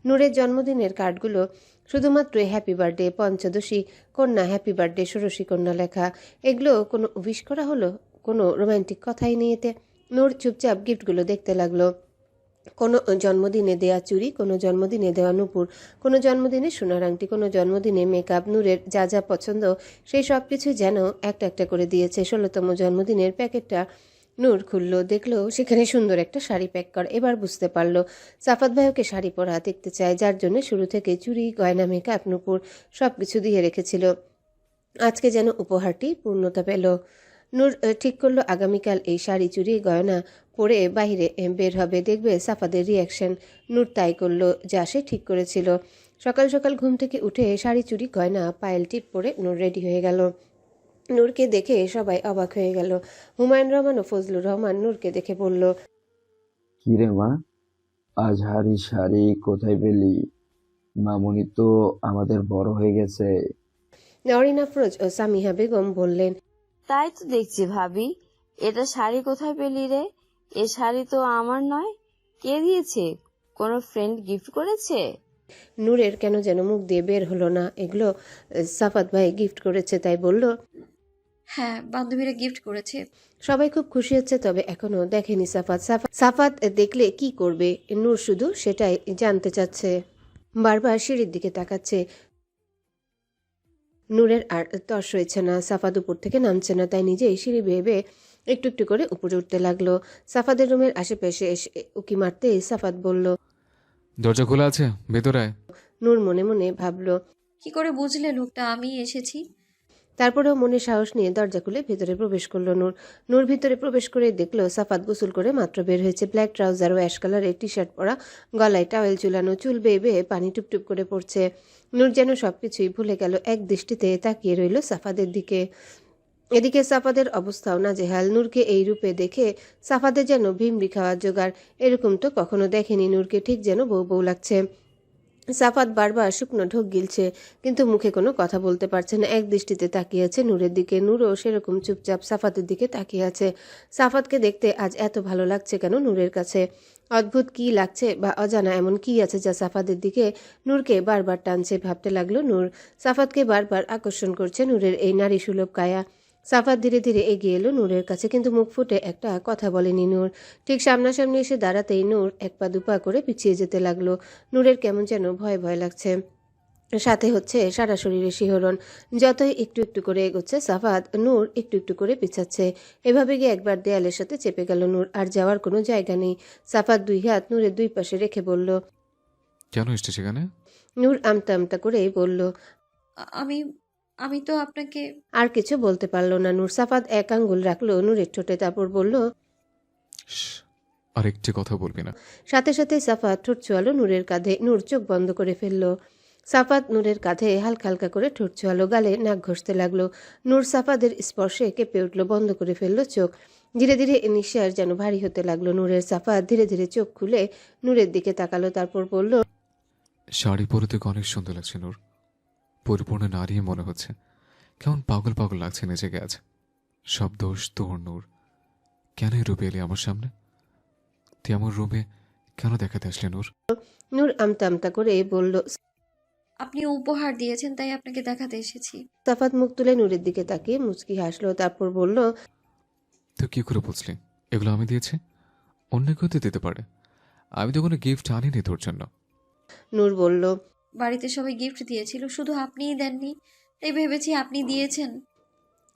Speaker 1: নূরের জন্মদিনের কার্ডগুলো শুধুমাত্র হ্যাপি বার্থডে, পঞ্চদশী কন্যা, হ্যাপি বার্থডে, ষোড়শী কন্যা লেখা। এগুলো কোনো উইশ করা হলো? কোনো রোমান্টিক কথাই নেই এতে। নূর চুপচাপ গিফটগুলো দেখতে লাগলো। কোনো জন্মদিনে দেয়া চুড়ি, কোনো জন্মদিনে দেওয়া নূপুর, কোনো জন্মদিনে সোনার আংটি, কোনো জন্মদিনে মেকআপ। নূরের যা যা পছন্দ সেই সব কিছুই যেন একটা একটা করে দিয়েছে। 16তম জন্মদিনের প্যাকেটটা নূর খুলল, দেখলো সেখানে সুন্দর একটা শাড়ি প্যাক করা। এবার বুঝতে পারলো সাফাত ভাই ওকে শাড়ি পরা দেখতে চায়, যার জন্য শুরু থেকে চুড়ি, গয়না, মেকআপ, নূপুর সব কিছু দিয়ে রেখেছিল। আজকে যেন উপহারটি পূর্ণতা পেল। নূর ঠিক করলো আগামীকাল এই শাড়ি চুড়ি গয়না পরে বাইরে বের হবে, দেখবে সাফাদের রিয়াকশন। নূর তাই করলো, যা সে ঠিক করেছিল। সকাল সকাল ঘুম থেকে উঠে শাড়ি চুড়ি গয়না পায়েল টিপ পরে নূর রেডি হয়ে গেল। নূরকে দেখে সবাই অবাক হয়ে গেল। হুমায়ুন রহমান ও ফজলুর রহমান নূরকে দেখে বলল,
Speaker 3: কি রে মা, আজহারি শাড়ি কোথায় পেলি? মামুনি তো আমাদের বড় হয়ে গেছে।
Speaker 1: নরিন আফরোজ ও সামিহা বেগম বললেন,
Speaker 10: তাই তো দেখছি ভাবি, এটা শাড়ি কোথায় পেলি রে? এ শাড়ি তো আমার নয়। কে দিয়েছে? কোনো ফ্রেন্ড গিফট করেছে?
Speaker 1: নূরের কেন যেন মুখ দিয়ে বের হলো না। এগুলো সাফাত ভাই গিফট করেছে, তাই বলল।
Speaker 2: হ্যাঁ, বান্ধবীরা গিফট করেছে।
Speaker 1: সবাই খুব খুশি হচ্ছে, তবে এখনো দেখেনি সাফাত। সাফাত দেখলে কি করবে, নূর শুধু সেটাই জানতে চাচ্ছে। বারবার সিঁড়ির দিকে তাকাচ্ছে। নূরের আর তর্স হয়েছে না। সাফাত উপর থেকে নামছে না, তাই নিজেই সিঁড়ি বেয়ে বেয়ে একটু একটু করে উপরে উঠতে লাগলো। সাফাদের রুমের আশেপাশে এসে উকি মারতেই সাফাত বলল,
Speaker 4: দরজা খোলা আছে, ভেতরে আয়।
Speaker 1: নূর মনে মনে ভাবলো।
Speaker 2: কি করে বুঝলে লোকটা আমি এসেছি?
Speaker 1: তারপরেও মনে সাহস নিয়ে দরজা খুলে ভেতরে প্রবেশ করলো নূর। নূর ভিতরে প্রবেশ করে দেখলো সাফাত গোসল করে মাত্র বের হয়েছে। ব্ল্যাক ট্রাউজার ও অ্যাশ কালারের টি শার্ট পরা, গলায় টাওয়েল ঝুলানো, চুল বেয়ে বেয়ে পানি টুপটুপ করে পড়ছে। নূর যেন সবকিছুই ভুলে গেল, এক দৃষ্টিতে তাকিয়ে রইল সাফাদের দিকে। এদিকে সাফাদের অবস্থাও নাজেহাল। নূরকে এই রূপে দেখে সাফাদের যেন ভিমড়ি খাওয়ার জোগাড়। এরকম তো কখনো দেখেনি নূরকে, ঠিক যেন বউ বউ লাগছে। সাফাত বারবার শুকনো ঢোক গিলছে, কিন্তু মুখে কোনো কথা বলতে পারছে না। এক দৃষ্টিতে তাকিয়ে আছে নূরের দিকে। নূরও সেরকম চুপচাপ সাফাতের দিকে তাকিয়ে আছে। সাফাতকে দেখতে আজ এত ভালো লাগছে কেন নূরের কাছে? অদ্ভুত কি লাগছে, বা অজানা এমন কি আছে যা সাফাতের দিকে নূরকে বারবার টানছে? ভাবতে লাগলো নূর। সাফাতকে বারবার আকর্ষণ করছে নূরের এই নারী সুলভ কায়া। সাফাত ধীরে ধীরে এগিয়ে এলো নূরের কাছে, কিন্তু মুখ ফুটে একটা কথা বলেনি নূর। ঠিক সামনাসামনি এসে দাঁড়াতেই নূর এক পা দুপা করে পিছিয়ে যেতে লাগলো। নূরের কেমন যেন ভয় ভয় লাগছে, সাথে হচ্ছে সারা শরীরে শিহরণ। যতই একটু একটু করে এগোচ্ছে সাফাত, নূর একটু একটু করে পিছাচ্ছে। এভাবে গিয়ে একবার দেয়ালের সাথে চেপে গেল নূর। আর যাওয়ার কোনো জায়গা নেই। সাফাত দুই হাত নূরের দুই পাশে রেখে বলল,
Speaker 4: কেন এসছে সেখানে?
Speaker 1: নূর আমতা আমতা করেই বলল,
Speaker 2: আমি আমি তো আপনাকে।
Speaker 1: আর কিছু বলতে পারল না নূর। সাফাত এক আঙ্গুল রাখলো নূরের ঠোঁটে, তারপর বলল,
Speaker 4: শ্, আর একটি কথা বলবি না।
Speaker 1: সাথে সাথে সাফাত ঠোঁট ছোয়ালো নূরের কাঁধে। নূর চোখ বন্ধ করে ফেলল। সাফাত নূরের কাঁধে হালকা হালকা করে ঠোঁট ছোয়ালো, গালে নাক ঘষতে লাগলো। নূর সাফাদের স্পর্শে কেঁপে উঠল, বন্ধ করে ফেলল চোখ। ধীরে ধীরে নিঃশ্বাস যেন ভারী হতে লাগলো নূরের। সাফাত ধীরে ধীরে চোখ খুলে নূরের দিকে তাকালো, তারপর বলল,
Speaker 4: শাড়ি পরে তোকে অনেক সুন্দর লাগছে নূর, পরিপূর্ণ নারী মনে হচ্ছে। কেমন পাগল পাগল লাগছে নিজেকে আজ। সব দোষ তোর নূর। কেন এই রূপে এলি আমার সামনে? তুই আমার রুমে কেন দেখাতে আসলে নূর?
Speaker 1: নূর আমতা আমতা করে বলল,
Speaker 2: আপনি উপহার দিয়েছেন, তাই আপনাকে দেখাতে এসেছি।
Speaker 1: সাফাত মুখ তুলে নূরের দিকে তাকিয়ে মুচকি হাসলো, তারপর বলল,
Speaker 4: তুই কি করে বুঝলি এগুলো আমি দিয়েছি? অন্য কেউ তো দিতে পারে, আমি তো কোনো গিফট আনিনি তোর জন্য।
Speaker 1: নূর বলল,
Speaker 2: বাড়িতে সবাই গিফট দিয়েছিল, শুধু আপনিই দেননি, তাই ভেবেছি আপনি দিয়েছেন।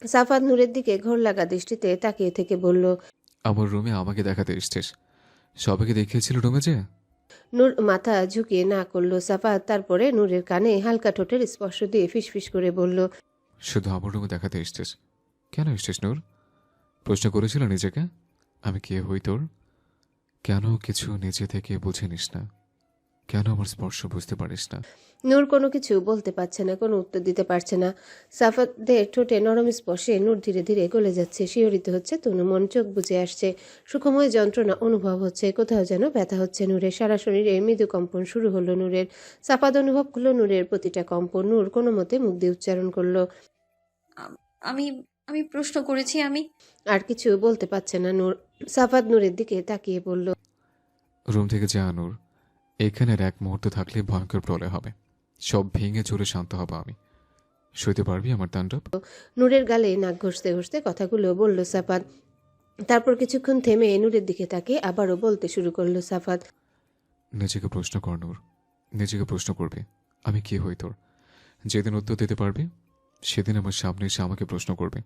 Speaker 1: সাফাত নূরের দিকে ঘোর লাগা দৃষ্টিতে তাকিয়ে থেকে বলল,
Speaker 4: আমার রুমে আমাকে দেখাতে এসছিস, সবাইকে দেখিয়েছিল রুমে যে।
Speaker 1: নূর মাথা ঝুঁকিয়ে না করলো। সাফাত তারপরে নূরের কানে হালকা ঠোঁটের স্পর্শ দিয়ে ফিসফিস করে বলল,
Speaker 4: শুধু আমার রুমে দেখাতে এসছিস? কেন এসছিস নূর? প্রশ্ন করেছিল নিজেকে আমি কে হই তোর? কেন কিছু নিজে থেকে বুঝে নিস না? কেন আমার স্পর্শ বুঝতে পারিস না?
Speaker 1: নূর কোনো কিছু বলতে পারছে না, কোনো উত্তর দিতে পারছে না। সাফাতের ঠোঁটে নরম স্পর্শে নূর ধীরে ধীরে গলে যাচ্ছে, শিহরিত হচ্ছে তনু মন, চোখ বুজে আসছে, সুখময় যন্ত্রণা অনুভব হচ্ছে, কোথাও যেন ব্যথা হচ্ছে নূরের। সারা শরীরে মৃদু কম্পন শুরু হলো নূরের। সাফাত অনুভব করলো নূরের প্রতিটা কম্পন। নূর কোনো মতে মুখ দিয়ে উচ্চারণ করলো,
Speaker 2: আমি আমি প্রশ্ন করেছি। আমি
Speaker 1: আর কিছু বলতে পারছে না নূর। সাফাত নূরের দিকে তাকিয়ে বলল,
Speaker 4: রুম থেকে যা নূর, এখানের এক মুহূর্ত থাকলে ভয়ঙ্কর প্রলয় হবে, সব ভেঙে চুরে শান্ত হব আমি। সইতে পারবি আমার তাণ্ডব?
Speaker 1: নূরের গালে নাক ঘষতে ঘষতে কথাগুলো বলল সাফাত। তারপর কিছুক্ষণ থেমে নূরের দিকে তাকিয়ে আবারও বলতে শুরু করলো সাফাত,
Speaker 4: নিজেকে প্রশ্ন কর নূর, নিজেকে প্রশ্ন করবি আমি কি হই তোর। যেদিন উত্তর দিতে পারবি সেদিন আমার সামনে এসে আমাকে প্রশ্ন করবে,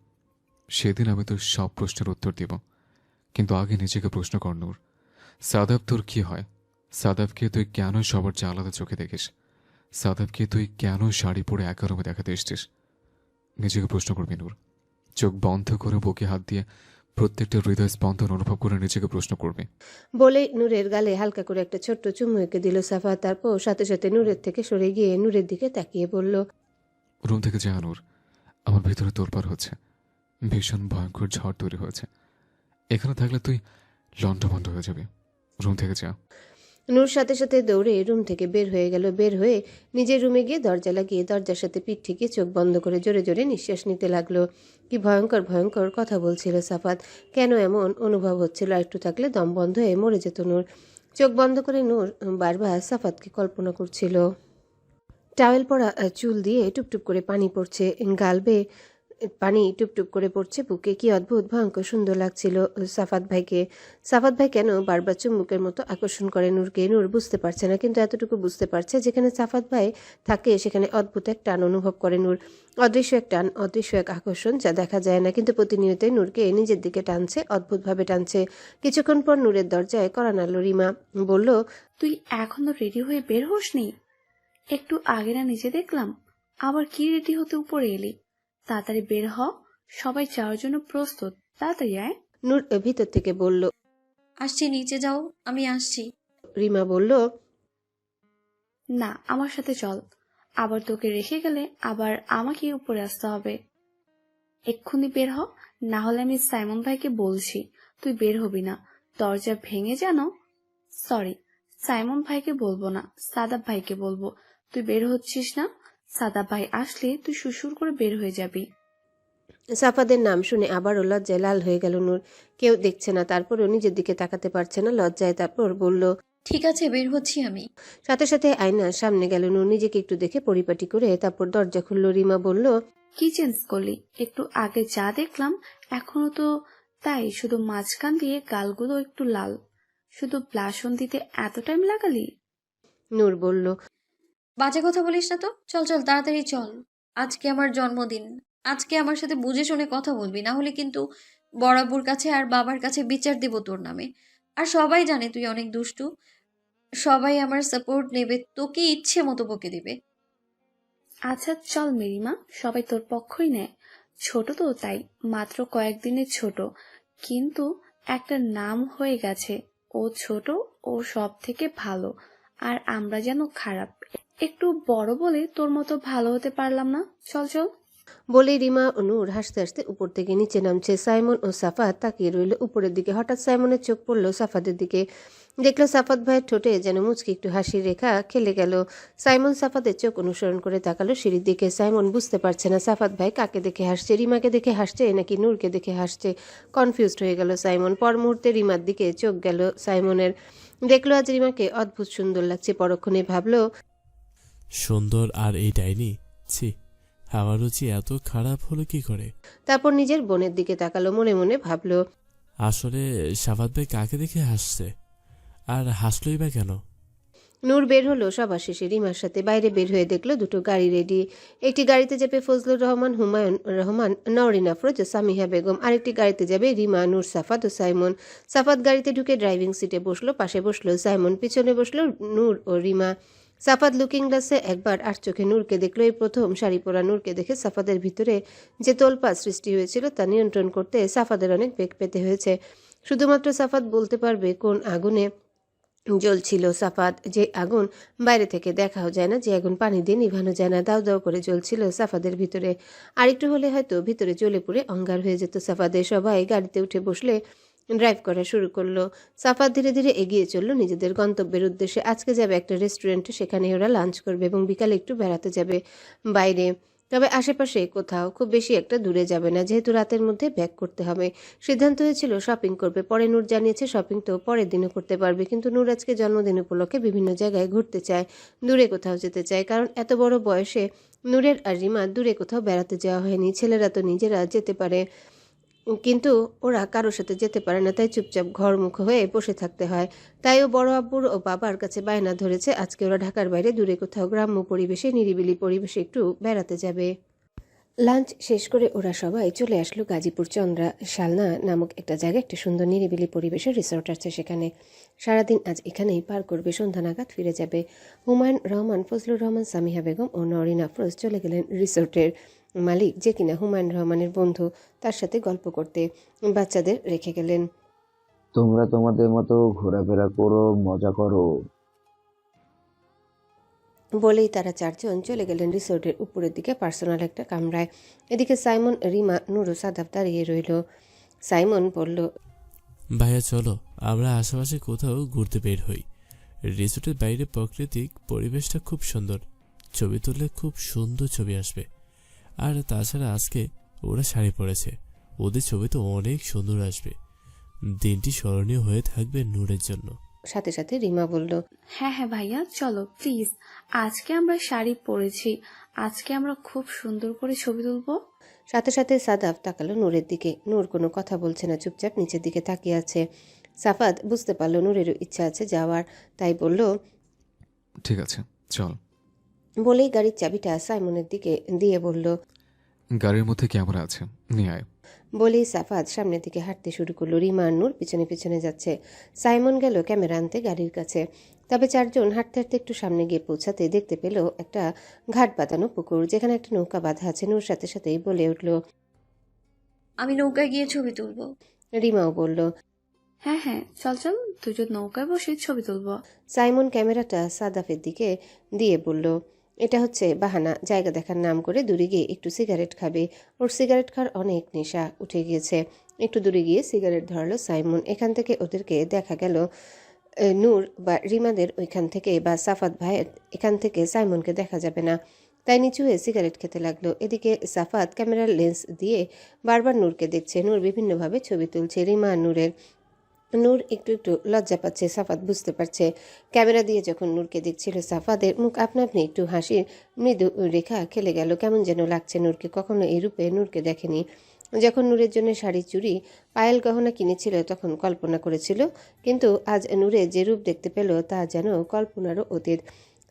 Speaker 4: সেদিন আমি তোর সব প্রশ্নের উত্তর দিব। কিন্তু আগে নিজেকে প্রশ্ন কর নূর, সাদাব তোর কি হয়? সাদাবকে তুই কেন সবার চেয়ে আলাদা চোখে দেখিস? সাদাবকে তুই কেন শাড়ি পরে একা রুমে দেখাতে এসছিস? নিজেকে প্রশ্ন করবি নূর। চোখ বন্ধ করে বুকে হাত দিয়ে প্রত্যেকটা হৃদয় স্পন্দন অনুভব করে নিজেকে প্রশ্ন করবি।
Speaker 1: বলে নূরের গালে হালকা করে একটা ছোট্ট চুমু এঁকে দিল সাফা। তারপর সাথে সাথে নূরের থেকে সরে গিয়ে নূরের দিকে তাকিয়ে বলল,
Speaker 4: রুম থেকে যা নূর, আমার ভিতরে তোলপাড় হচ্ছে। ভীষণ ভয়ঙ্কর ঝড় তৈরি হয়েছে। এখানে থাকলে তুই লন্ডভন্ড হয়ে যাবি। রুম থেকে যা।
Speaker 1: নূর সাথে সাথে দৌড়ে রুম থেকে বের হয়ে গেল। বের হয়ে নিজের রুমে গিয়ে দরজা লাগিয়ে দরজার সাথে পিঠ ঠেকিয়ে চোখ বন্ধ করে জোরে জোরে নিঃশ্বাস নিতে লাগলো। কি ভয়ঙ্কর ভয়ঙ্কর কথা বলছিল সাফাত। কেন এমন অনুভব হচ্ছিল একটু থাকলে দম বন্ধ হয়ে মরে যেত নূর। চোখ বন্ধ করে নূর বারবার সাফাতকে কল্পনা করছিল। টাওয়েল পরা চুল দিয়ে টুপটুপ করে পানি পড়ছে, গাল বেয়ে পানি টুপটুপ করে পড়ছে বুকে। কি অদ্ভুত ভয়ঙ্কর সুন্দর লাগছিল সাফাত ভাইকে। সাফাত ভাই কেন বারবার চুম্বুকের মতো আকর্ষণ করে নূরকে। নূর বুঝতে পারছে না, কিন্তু এতটুকু বুঝতে পারছে যেখানে সাফাত ভাই থাকে সেখানে অদ্ভুত এক টান অনুভব করে নূর। অদৃশ্য এক টান, অদৃশ্য এক আকর্ষণ যা দেখা যায় না, কিন্তু প্রতিনিয়তই নূরকে নিজের দিকে টানছে, অদ্ভুতভাবে টানছে। কিছুক্ষণ পর নূরের দরজায় কড়া নাড়ল রিমা। বলল,
Speaker 8: তুই এখনো রেডি হয়ে বের হোসনি? একটু আগে না নিচে দেখলাম, আবার কি রেডি হতে উপরে এলি? তাড়াতাড়ি বের হ, সবাই যাওয়ার জন্য প্রস্তুত, তাড়াতাড়ি আয়।
Speaker 1: নূর ভিতর থেকে বলল।
Speaker 2: আসছি, নিচে যাও, আমি আসছি।
Speaker 1: রিমা বলল,
Speaker 8: না, আমার সাথে চল, আবার তোকে রেখে গেলে আবার আমাকে উপরে আসতে হবে। এক্ষুনি বের হ, না হলে আমি সাইমন ভাইকে বলছি তুই বের হবি না। দরজা ভেঙে জানো, সরি, সাইমন ভাইকে বলবো না, সাদাব ভাইকে বলবো তুই বের হচ্ছিস না। সাদাব ভাই আসলে তুই সুসুর করে বের হয়ে যাবি।
Speaker 1: সাফাদের নাম শুনে আবারও লজ্জায় লাল হয়ে গেল নূর। কেউ দেখছে না, তারপরেও নিজের দিকে তাকাতে পারছে না লজ্জায়। তারপর বলল,
Speaker 2: ঠিক আছে, বের হচ্ছি আমি।
Speaker 1: সাথে সাথে আয়নার সামনে গেল নূর, নিজেকে একটু দেখে পরিপাটি করে। তারপর দরজা খুলল। রিমা বলল,
Speaker 8: কি চেঞ্জ করলি? একটু আগে যা দেখলাম এখনো তো তাই, শুধু মাঝখান দিয়ে গালগুলো একটু লাল। শুধু ব্লাশন দিতে এত টাইম লাগালি?
Speaker 1: নূর বলল,
Speaker 2: বাজে কথা বলিস না তো, চল চল তাড়াতাড়ি চল। আজকে আমার জন্মদিন, আজকে আমার সাথে বুঝে শুনে কথা বলবি, না হলে কিন্তু বড়াবুর কাছে আর বাবার কাছে বিচার দেব তোর নামে। আর সবাই জানে তুই অনেক দুষ্টু, সবাই আমার সাপোর্ট নেবে, তোকে ইচ্ছে মতো বকে দিবে।
Speaker 8: আচ্ছা চল মেরিমা, সবাই তোর পক্ষই নেয়। ছোট তো তাই, মাত্র কয়েকদিনের ছোট, কিন্তু একটা নাম হয়ে গেছে। ও ছোট, ও সব থেকে ভালো, আর আমরা যেন খারাপ। একটু বড় বলে তোর মতো ভালো হতে পারলাম না। চল চল।
Speaker 1: বলে রিমা ও নূর হাসতে হাসতে উপর থেকে নিচে নামছে। সাইমন ও সাফাত তাকিয়ে রইল উপরের দিকে। হঠাৎ সাইমনের চোখ পড়ল সাফাতের দিকে। দেখলো সাফাত ভাইয়ের ঠোঁটে যেন মুচকি একটু হাসির রেখা খেলে গেল। সাইমন সাফাতের চোখ অনুসরণ করে তাকালো সিঁড়ির দিকে। সাইমন বুঝতে পারছে না সাফাত ভাই কাকে দেখে হাসছে, রিমাকে দেখে হাসছে নাকি নূরকে দেখে হাসছে। কনফিউজড হয়ে গেল সাইমন। পর মুহূর্তে রিমার দিকে চোখ গেল সাইমনের। দেখলো আজ রিমাকে অদ্ভুত সুন্দর লাগছে। পরক্ষণে ভাবলো,
Speaker 7: সুন্দর আর এই ডাইনি, ছি, আমার রুচি এত খারাপ হলো কি করে?
Speaker 1: তারপর নিজের বোনের দিকে তাকালো। মনে মনে ভাবলো,
Speaker 7: আসলে সাফাত ভাই কাকে দেখে হাসছে, আর হাসলই বা কেন?
Speaker 1: নূর বের হলো সবার শেষে রিমার সাথে। বাইরে বের হয়ে দেখলো দুটো গাড়ি রেডি। একটি গাড়িতে যাবে ফজলুর রহমান, হুমায়ুন রহমান, নওরিন আফরোজ ও সামিহা বেগম। আরেকটি গাড়িতে যাবে রিমা, নূর, সাফাত ও সাইমন। সাফাত গাড়িতে ঢুকে ড্রাইভিং সিটে বসলো। পাশে বসলো সাইমন, পিছনে বসলো নূর ও রিমা। সাফাত লুকিং গ্লাসে একবার আর চোখে নূরকে দেখলো। এই প্রথম শাড়ি পরা নূরকে দেখে সাফাতের ভিতরে যে তোলপাড় সৃষ্টি হয়েছিল তা নিয়ন্ত্রণ করতে সাফাতের অনেক বেগ পেতে হয়েছে। শুধুমাত্র সাফাত বলতে পারবে কোন আগুনে জ্বলছিল সাফাত। যে আগুন বাইরে থেকে দেখাও যায় না, যে আগুন পানি দিয়ে নিভানো যায় না, দাও দাও করে জ্বলছিল সাফাদের ভিতরে। আরেকটু হলে হয়তো ভিতরে জ্বলে পুড়ে অঙ্গার হয়ে যেত সাফাদের। সবাই গাড়িতে উঠে বসলে ড্রাইভ করা শুরু করলো। সাফাত ধীরে ধীরে এগিয়ে চলল নিজেদের গন্তব্যের উদ্দেশ্যে। আজকে যাবে একটা রেস্টুরেন্টে, সেখানে ওরা লাঞ্চ করবে এবং বিকালে একটু বেড়াতে যাবে বাইরে। তবে আশেপাশে কোথাও, খুব বেশি একটা দূরে যাবে না, যেহেতু রাতের মধ্যে ব্যাক করতে হবে। সিদ্ধান্ত হয়েছিল শপিং করবে। পরে নূর জানিয়েছে শপিং তো পরের দিনও করতে পারবে, কিন্তু নূর আজকে জন্মদিন উপলক্ষে বিভিন্ন জায়গায় ঘুরতে চায়, দূরে কোথাও যেতে চায়। কারণ এত বড় বয়সে নূরের আর রিমার দূরে কোথাও বেড়াতে যাওয়া হয়নি। ছেলেরা তো নিজেরা যেতে পারে, কিন্তু ওরা কারোর সাথে যেতে পারে না, তাই চুপচাপ ঘরমুখ হয়ে বসে থাকতে হয়। তাই ও বড় আব্বুর ও বাবার কাছে বায়না ধরেছে আজকে ওরা ঢাকার বাইরে দূরে কোথাও গ্রাম্য পরিবেশে, নিরিবিলি পরিবেশে একটু বেড়াতে যাবে। লাঞ্চ শেষ করে ওরা সবাই চলে আসলো গাজীপুর চন্দ্রা শালনা নামক একটা জায়গায়। একটা সুন্দর নিরিবিলি পরিবেশের রিসোর্ট আছে সেখানে। সারাদিন আজ এখানেই পার করবে, সন্ধ্যা নাগাদ ফিরে যাবে। হুমায়ুন রহমান, ফজলুর রহমান, সামিহা বেগম ও নওরিন আফরোজ চলে গেলেন রিসোর্টের মালিক, যে কিনা হুমায়ুন রহমানের বন্ধু, তার সাথে গল্প করতে। বাচ্চাদের রেখে গেলেন।
Speaker 3: তোমরা তোমাদের মতো ঘোরাফেরা করো, মজা করো।
Speaker 1: বলেই তারা চারজন চলে গেলেন রিসোর্টের উপরের দিকে পার্সোনাল একটা কামরায়। এদিকে সাইমন, রিমা, নুরু, সাদাব দাঁড়িয়ে রইল। সাইমন বলল,
Speaker 7: ভাইয়া চলো আমরা আশেপাশে কোথাও ঘুরতে বের হই। রিসোর্টের বাইরে প্রাকৃতিক পরিবেশটা খুব সুন্দর, ছবি তুললে খুব সুন্দর ছবি আসবে। আর তাছাড়া আজকে ওরা শাড়ি পরেছে, ওদের ছবি তো অনেক সুন্দর আসবে। দিনটি স্মরণীয় হয়ে থাকবে নূরের জন্য।
Speaker 1: সাথে সাথে রিমা বলল,
Speaker 8: হ্যাঁ হ্যাঁ ভাইয়া চলো প্লিজ, আজকে আমরা শাড়ি পরেছি, আজকে আমরা খুব সুন্দর করে ছবি তুলবো।
Speaker 1: সাথে সাথে সাদাব তাকালো নূরের দিকে। নূর কোনো কথা বলছে না, চুপচাপ নিচের দিকে তাকিয়ে আছে। সাফাত বুঝতে পারলো নূরেরও ইচ্ছা আছে যাওয়ার, তাই বলল,
Speaker 4: ঠিক আছে চল।
Speaker 1: বলেই গাড়ির চাবিটা সাইমনের দিকে দিয়ে বলল।
Speaker 4: গাড়ির মধ্যে ক্যামেরা আছে, নিয়ে আয়।
Speaker 1: বলেই সাফাত সামনের দিকে হাঁটতে শুরু করলো। রিমা আর নূর পিছনে পিছনে যাচ্ছে। সাইমন গেল ক্যামেরা আনতে গাড়ির কাছে। তবে চারজন হাঁটতে হাঁটতে একটু সামনে গিয়ে পৌঁছাতে দেখতে পেল একটা ঘাট বাঁধানো পুকুর, যেখানে একটা নৌকা বাঁধা আছে। নূর সাথে সাথেই বলে উঠল,
Speaker 2: আমি নৌকায় গিয়ে ছবি তুলবো।
Speaker 1: রিমাও বলল।
Speaker 8: হ্যাঁ হ্যাঁ চল চল, দুজন নৌকায় বসে ছবি তুলবো।
Speaker 1: সাইমন ক্যামেরাটা সাদাফের দিকে দিয়ে বলল, এটা হচ্ছে বাহানা, জায়গা দেখার নাম করে দূরে গিয়ে একটু সিগারেট খাবে। ওর সিগারেট খাওয়ার অনেক নেশা উঠে গিয়েছে। একটু দূরে গিয়ে সিগারেট ধরালো সাইমন। এখান থেকে ওদেরকে দেখা গেল নূর বা রিমাদের ওইখান থেকে, বা সাফাত ভাইয়ের এখান থেকে সাইমনকে দেখা যাবে না। তাই নিচু হয়ে সিগারেট খেতে লাগলো। এদিকে সাফাত ক্যামেরার লেন্স দিয়ে বারবার নূরকে দেখছে। নূর বিভিন্নভাবে ছবি তুলছে রিমা আর নূরের। নূর একটু একটু লজ্জা পাচ্ছে, সাফাত বুঝতে পারছে। ক্যামেরা দিয়ে যখন নূরকে দেখছিল, সাফাতের মুখ আপনা আপনি একটু হাসির মৃদু রেখা খেলে গেল। কেমন যেন লাগছে নূরকে, কখনো এই রূপে নূরকে দেখেনি। যখন নূরের জন্য শাড়ি, চুড়ি, পায়েল গহনা কিনেছিল তখন কল্পনা করেছিল, কিন্তু আজ নূরে যে রূপ দেখতে পেল তা যেন কল্পনারও অতীত।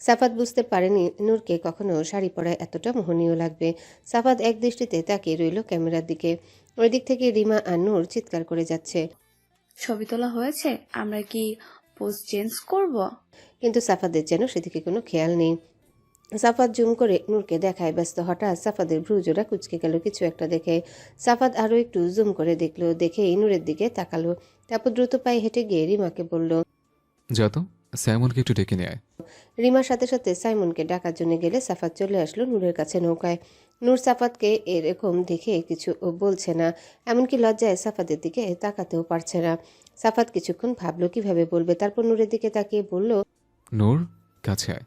Speaker 1: সাফাত বুঝতে পারেনি নূরকে কখনো শাড়ি পরায় এতটা মোহনীয় লাগবে। সাফাত এক দৃষ্টিতে তাকিয়ে রইল ক্যামেরার দিকে। ওই দিক থেকে রিমা আর নূর চিৎকার করে যাচ্ছে,
Speaker 8: ছবি তোলা হয়েছে, আমরা কি পোজ চেঞ্জ করব?
Speaker 1: কিন্তু সাফাদের যেন সেদিকে কোনো খেয়াল নেই। সাফাত জুম করে নূরকে দেখায় ব্যস্ত। হঠাৎ সাফাদের ভ্রুজোড়া কুচকে গেল কিছু একটা দেখে। সাফাত আরও একটু জুম করে দেখলো, দেখেই নূরের দিকে তাকালো। তারপর দ্রুত পায়ে হেঁটে গিয়ে রিমাকে বলল,
Speaker 4: যা তো, সাইমনকে একটু ডেকে নিয়ে আয়।
Speaker 1: রিমার সাথে সাথে সাইমনকে ডাকার জন্য গেলে সাফাত চলে আসলো নূরের কাছে নৌকায়। নূর সাফাতকে এরকম দেখে কিছু বলছে না, এমনকি লজ্জায় সাফাতের দিকে তাকাতেও পারছে না। সাফাত কিছুক্ষণ ভাবলো কিভাবে বলবে, তারপর নূরের দিকে তাকিয়ে বলল,
Speaker 4: নূর কাছে আয়।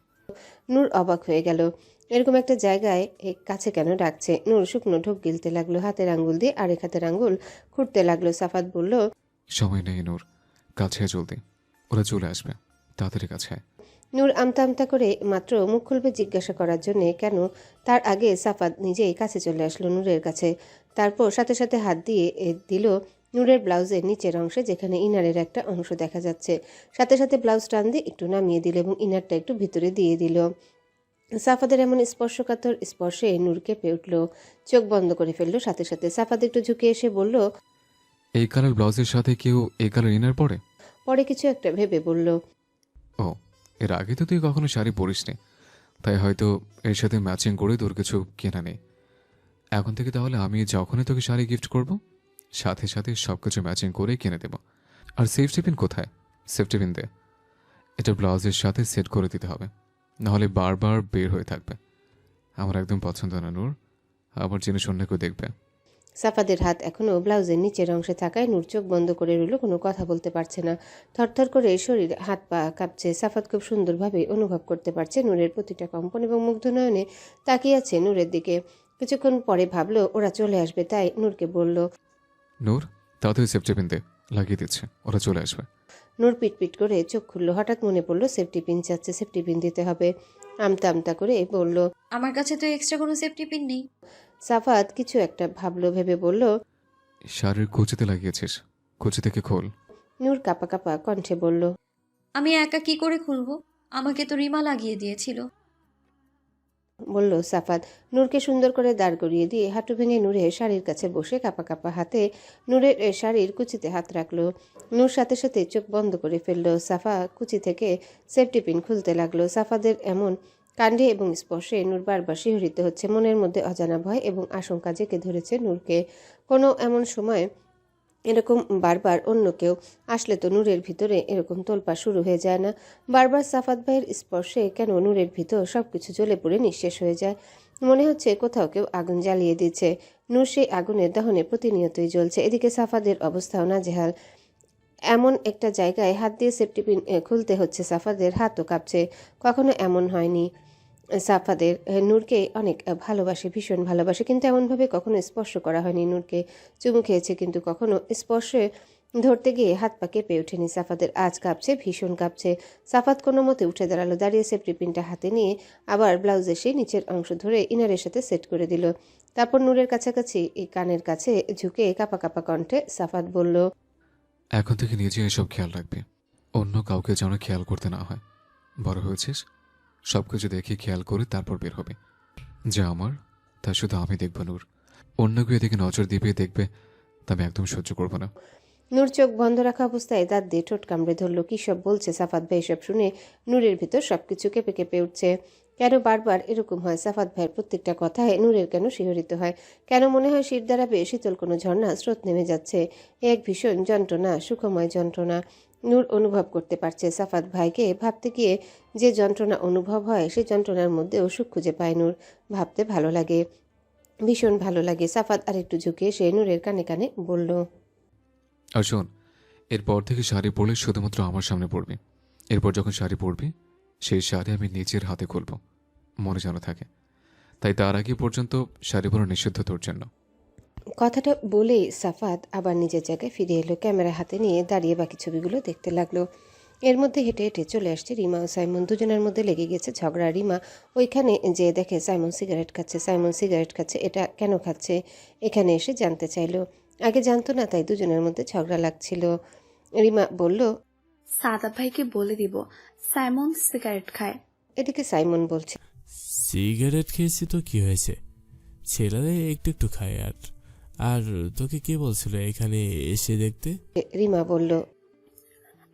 Speaker 1: নূর অবাক হয়ে গেল, এরকম একটা জায়গায় কাছে কেন ডাকছে। নূর শুকনো ঢোক গিলতে লাগলো, হাতের আঙ্গুল দিয়ে আরেক হাতের আঙ্গুল খুঁড়তে লাগলো। সাফাত বলল,
Speaker 4: সময় নেই নূর, কাছে আয় জলদি, ওরা চলে আসবে, তাড়াতাড়ি কাছে আয়।
Speaker 1: নূর আমতা আমতা করে মাত্র মুখ খুলবে জিজ্ঞাসা করার জন্যে কেন, তার আগে সাফাত নিজেই কাছে চলে আসলো নূরের কাছে। তারপর সাথে সাথে হাত দিয়ে দিল নূরের ব্লাউজের নিচের অংশে, যেখানে ইনারের একটা অংশ দেখা যাচ্ছে। সাথে সাথে ব্লাউজ টান দিয়ে একটু নামিয়ে দিল এবং ইনারটা একটু ভিতরে দিয়ে দিল। সাফাদের এমন স্পর্শকাতর স্পর্শে নূর কেঁপে উঠল, চোখ বন্ধ করে ফেললো। সাথে সাথে সাফাত একটু ঝুঁকে এসে বলল,
Speaker 4: এই কালার ব্লাউজের সাথে কেউ এই কালার ইনার পরে?
Speaker 1: পরে কিছু একটা ভেবে বলল,
Speaker 4: ও, এর আগে তো তুই কখনো শাড়ি পরিসনি, তাই হয়তো এর সাথে ম্যাচিং করে তোর কিছু কেনা নেই। এখন থেকে তাহলে আমি যখনই তোকে শাড়ি গিফট করব, সাথে সাথে সব কিছু ম্যাচিং করে কিনে দেব। আর সেফটি পিন কোথায়? সেফটি পিন দে, এটা ব্লাউজের সাথে সেট করে দিতে হবে, নাহলে বারবার বের হয়ে থাকবে। আমার একদম পছন্দ না নূর, আবার জিনিস অন্য কেউ দেখবে।
Speaker 1: সাফাদের হাত এখনো ব্লাউজের নিচের অংশে থাকায় নূর চোখ বন্ধ করে রইল, কোনো কথা বলতে পারছে না। থরথর করে শরীর হাত পা কাঁপছে। সাফাত খুব সুন্দরভাবে অনুভব করতে পারছে নূরের প্রতিটা কম্পন এবং মুগ্ধ নয়নে তাকিয়ে আছে নূরের দিকে। কিছুক্ষণ পরে ভাবলো ওরা চলে আসবে, তাই নূরকে বলল,
Speaker 4: নূর তাড়াতাড়ি সেফটি পিন দে, লাগিয়ে দিচ্ছে, ওরা চলে আসবে।
Speaker 1: নূর পিটপিট করে চোখ খুললো। হঠাৎ মনে পড়লো সেফটি পিন চাচ্ছে, সেফটি পিন দিতে হবে। আমতা আমতা করে বলল,
Speaker 2: আমার কাছে তো এক্সট্রা কোনো সেফটি পিন নেই।
Speaker 1: সাফাত কিছু একটা ভাবলো, ভেবে বলল,
Speaker 4: শাড়ির কুচিতে লাগিয়েছিস, কুচি থেকে খোল।
Speaker 1: নূর কাপা কাপা কণ্ঠে বলল,
Speaker 2: আমি একা কি করে খুলবো? আমাকে তো রিমা লাগিয়ে দিয়েছিল।
Speaker 1: বলল সাফাত। নূরকে সুন্দর করে দাঁড় করিয়ে দিয়ে হাঁটু ভেঙে নূরের শাড়ির কাছে বসে কাপা কাপা হাতে নূরের শাড়ির কুচিতে হাত রাখলো। নূর সাথে সাথে চোখ বন্ধ করে ফেললো। সাফা কুচি থেকে সেফটি পিন খুলতে লাগলো। সাফাদের এমন কাণ্ডে এবং স্পর্শে নূর বারবার শিহরিত হচ্ছে। মনের মধ্যে অজানা ভয় এবং আশঙ্কা জেঁকে ধরেছে নূরকে। কোনো এমন সময় এরকম বারবার অন্য কেউ আসলে তো নূরের ভিতরে এরকম তোলপাড় শুরু হয়ে যায় না? বারবার সাফাত ভাইয়ের স্পর্শে কেন নূরের ভিতর সবকিছু জ্বলে পুড়ে নিঃশেষ হয়ে যায়? মনে হচ্ছে কোথাও কেউ আগুন জ্বালিয়ে দিচ্ছে। নূর সেই আগুনের দহনে প্রতিনিয়তই জ্বলছে। এদিকে সাফাদের অবস্থাও নাজেহাল। এমন একটা জায়গায় হাত দিয়ে সেফটি পিন খুলতে হচ্ছে সাফাদের, হাতও কাঁপছে। কখনো এমন হয়নি সাফাদের। নূরকে অনেক ভালোবাসে, ভীষণ ভালোবাসে, কিন্তু এমনভাবে কখনো স্পর্শ করা হয়নি নূরকে। চুমু খেয়েছে কিন্তু কখনো স্পর্শে ধরতে গিয়ে হাত পা কেঁপে ওঠেনি সাফাদের। আজ কাঁপছে, ভীষণ কাঁপছে। সাফাত কোনো মতে উঠে দাঁড়ালো, দাঁড়িয়ে সেফটি পিনটা হাতে নিয়ে আবার ব্লাউজের সেই নিচের অংশ ধরে ইনারের সাথে সেট করে দিল। তারপর নূরের কাছাকাছি কানের কাছে ঝুঁকে কাঁপা কাঁপা কণ্ঠে সাফাত বলল,
Speaker 4: এখন থেকে নিজে এসব খেয়াল রাখবি, অন্য কাউকে যেন খেয়াল করতে না হয়। বড় হয়েছিস, সবকিছু দেখে খেয়াল করে তারপর বের হবে। যা আমার তা শুধু আমি দেখব নূর, অন্য কেউ এদিকে নজর দিবে দেখবে, তা আমি একদম সহ্য করব না।
Speaker 1: নূর চোখ বন্ধ রাখা অবস্থায় দাঁত দিয়ে ঠোঁট কামড়ে ধরল। কী সব বলছে সাফাত ভাই? এসব শুনে নূরের ভিতর সবকিছু কেঁপে কেঁপে উঠছে। কেন বারবার এরকম হয়? সাফাত ভাইয়ের প্রত্যেকটা কথায় নূরের কেন শিহরিত হয়? কেন মনে হয় শির দ্বারা বেয়ে শীতল কোনো ঝর্ণা স্রোত নেমে যাচ্ছে? এক ভীষণ যন্ত্রণা, সুখময় যন্ত্রণা। নূর অনুভব করতে পারছে সাফাত ভাইকে ভাবতে গিয়ে যে যন্ত্রণা অনুভব হয়, সেই যন্ত্রণার মধ্যেও সুখ খুঁজে পায় নূর। ভাবতে ভালো লাগে, ভীষণ ভালো লাগে। সাফাত আরেকটু ঝুঁকে সে নূরের কানে কানে বলল,
Speaker 4: আর শোন, এরপর থেকে শাড়ি পরলে শুধুমাত্র আমার সামনে পরবি। এরপর যখন শাড়ি পরবি, সেই শাড়ি আমি নিজের হাতে খুলব, মনে যেন থাকে। তাই তার আগে পর্যন্ত শাড়ি পরা নিষিদ্ধ তোর জন্য।
Speaker 1: কথাটা বলেই সাফাত আবার নিজের জায়গায় ফিরে এলো। ক্যামেরা হাতে নিয়ে দাঁড়িয়ে বাকি ছবিগুলো দেখতে লাগলো। এর মধ্যে হেঁটে হেঁটে চলে আসছে রিমা ও সাইমন। দুজনের মধ্যে লেগে গেছে ঝগড়া। রিমা ওইখানে যে দেখে সাইমন সিগারেট খাচ্ছে। সাইমন সিগারেট খাচ্ছে, এটা কেন খাচ্ছে এখানে এসে জানতে চাইলো। আগে জানতো না, তাই দুজনের মধ্যে ঝগড়া লাগছিল। রিমা বলল,
Speaker 8: সাদাব ভাইকে বলে দিব সাইমন সিগারেট খায়।
Speaker 1: এদিকে সাইমন বলছে,
Speaker 7: সিগারেট খেয়েছি তো কি হয়েছে, ছেলেরা একটু একটু খায়। আর আর তোকে কে বলছিল এখানে এসে দেখতে?
Speaker 1: রিমা বলল,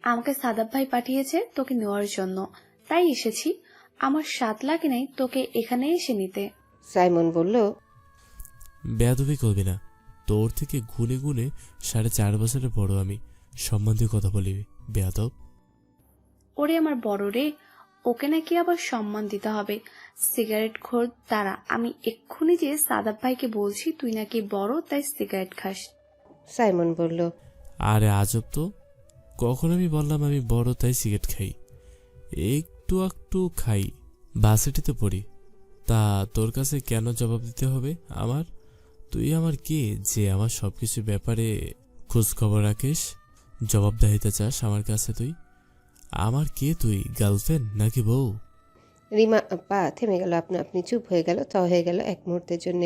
Speaker 8: আমাকে সাদাব ভাই পাঠিয়েছে তোকে নেওয়ার জন্য, তাই এসেছি। আমার স্বাদ লাগে নাই তোকে এখানে এসে নিতে।
Speaker 1: সাইমন বলল,
Speaker 7: বেয়াদবি করবি না, তোর থেকে গুনে গুনে 4.5 বছরের বড় আমি, সম্মান দিয়ে কথা বলিবি বেয়াদব।
Speaker 8: ওরে আমার বড় রে, ওকে নাকি আবার সম্মান দিতে হবে? সিগারেট খোর দ্বারা আমি এক্ষুনি যে সাদাব ভাইকে বলছি তুই নাকি বড় তাই সিগারেট খাস।
Speaker 1: সাইমন বলল,
Speaker 7: আরে আজব তো, কখন আমি বললাম আমি বড় তাই সিগারেট খাই? একটু একটু খাই, বাসেটিতে পড়ি। তা তোর কাছে কেন জবাব দিতে হবে আমার? তুই আমার কে যে আমার সবকিছু ব্যাপারে খোঁজ খবর রাখিস, জবাবদাহিতা চাস আমার কাছে? তুই আমার কে? তুই গার্লফ্রেন্ড নাকি বউ?
Speaker 1: রিমা পা থেমে গেল, আপনা আপনি চুপ হয়ে গেল, হয়ে গেল এক মুহূর্তের জন্য।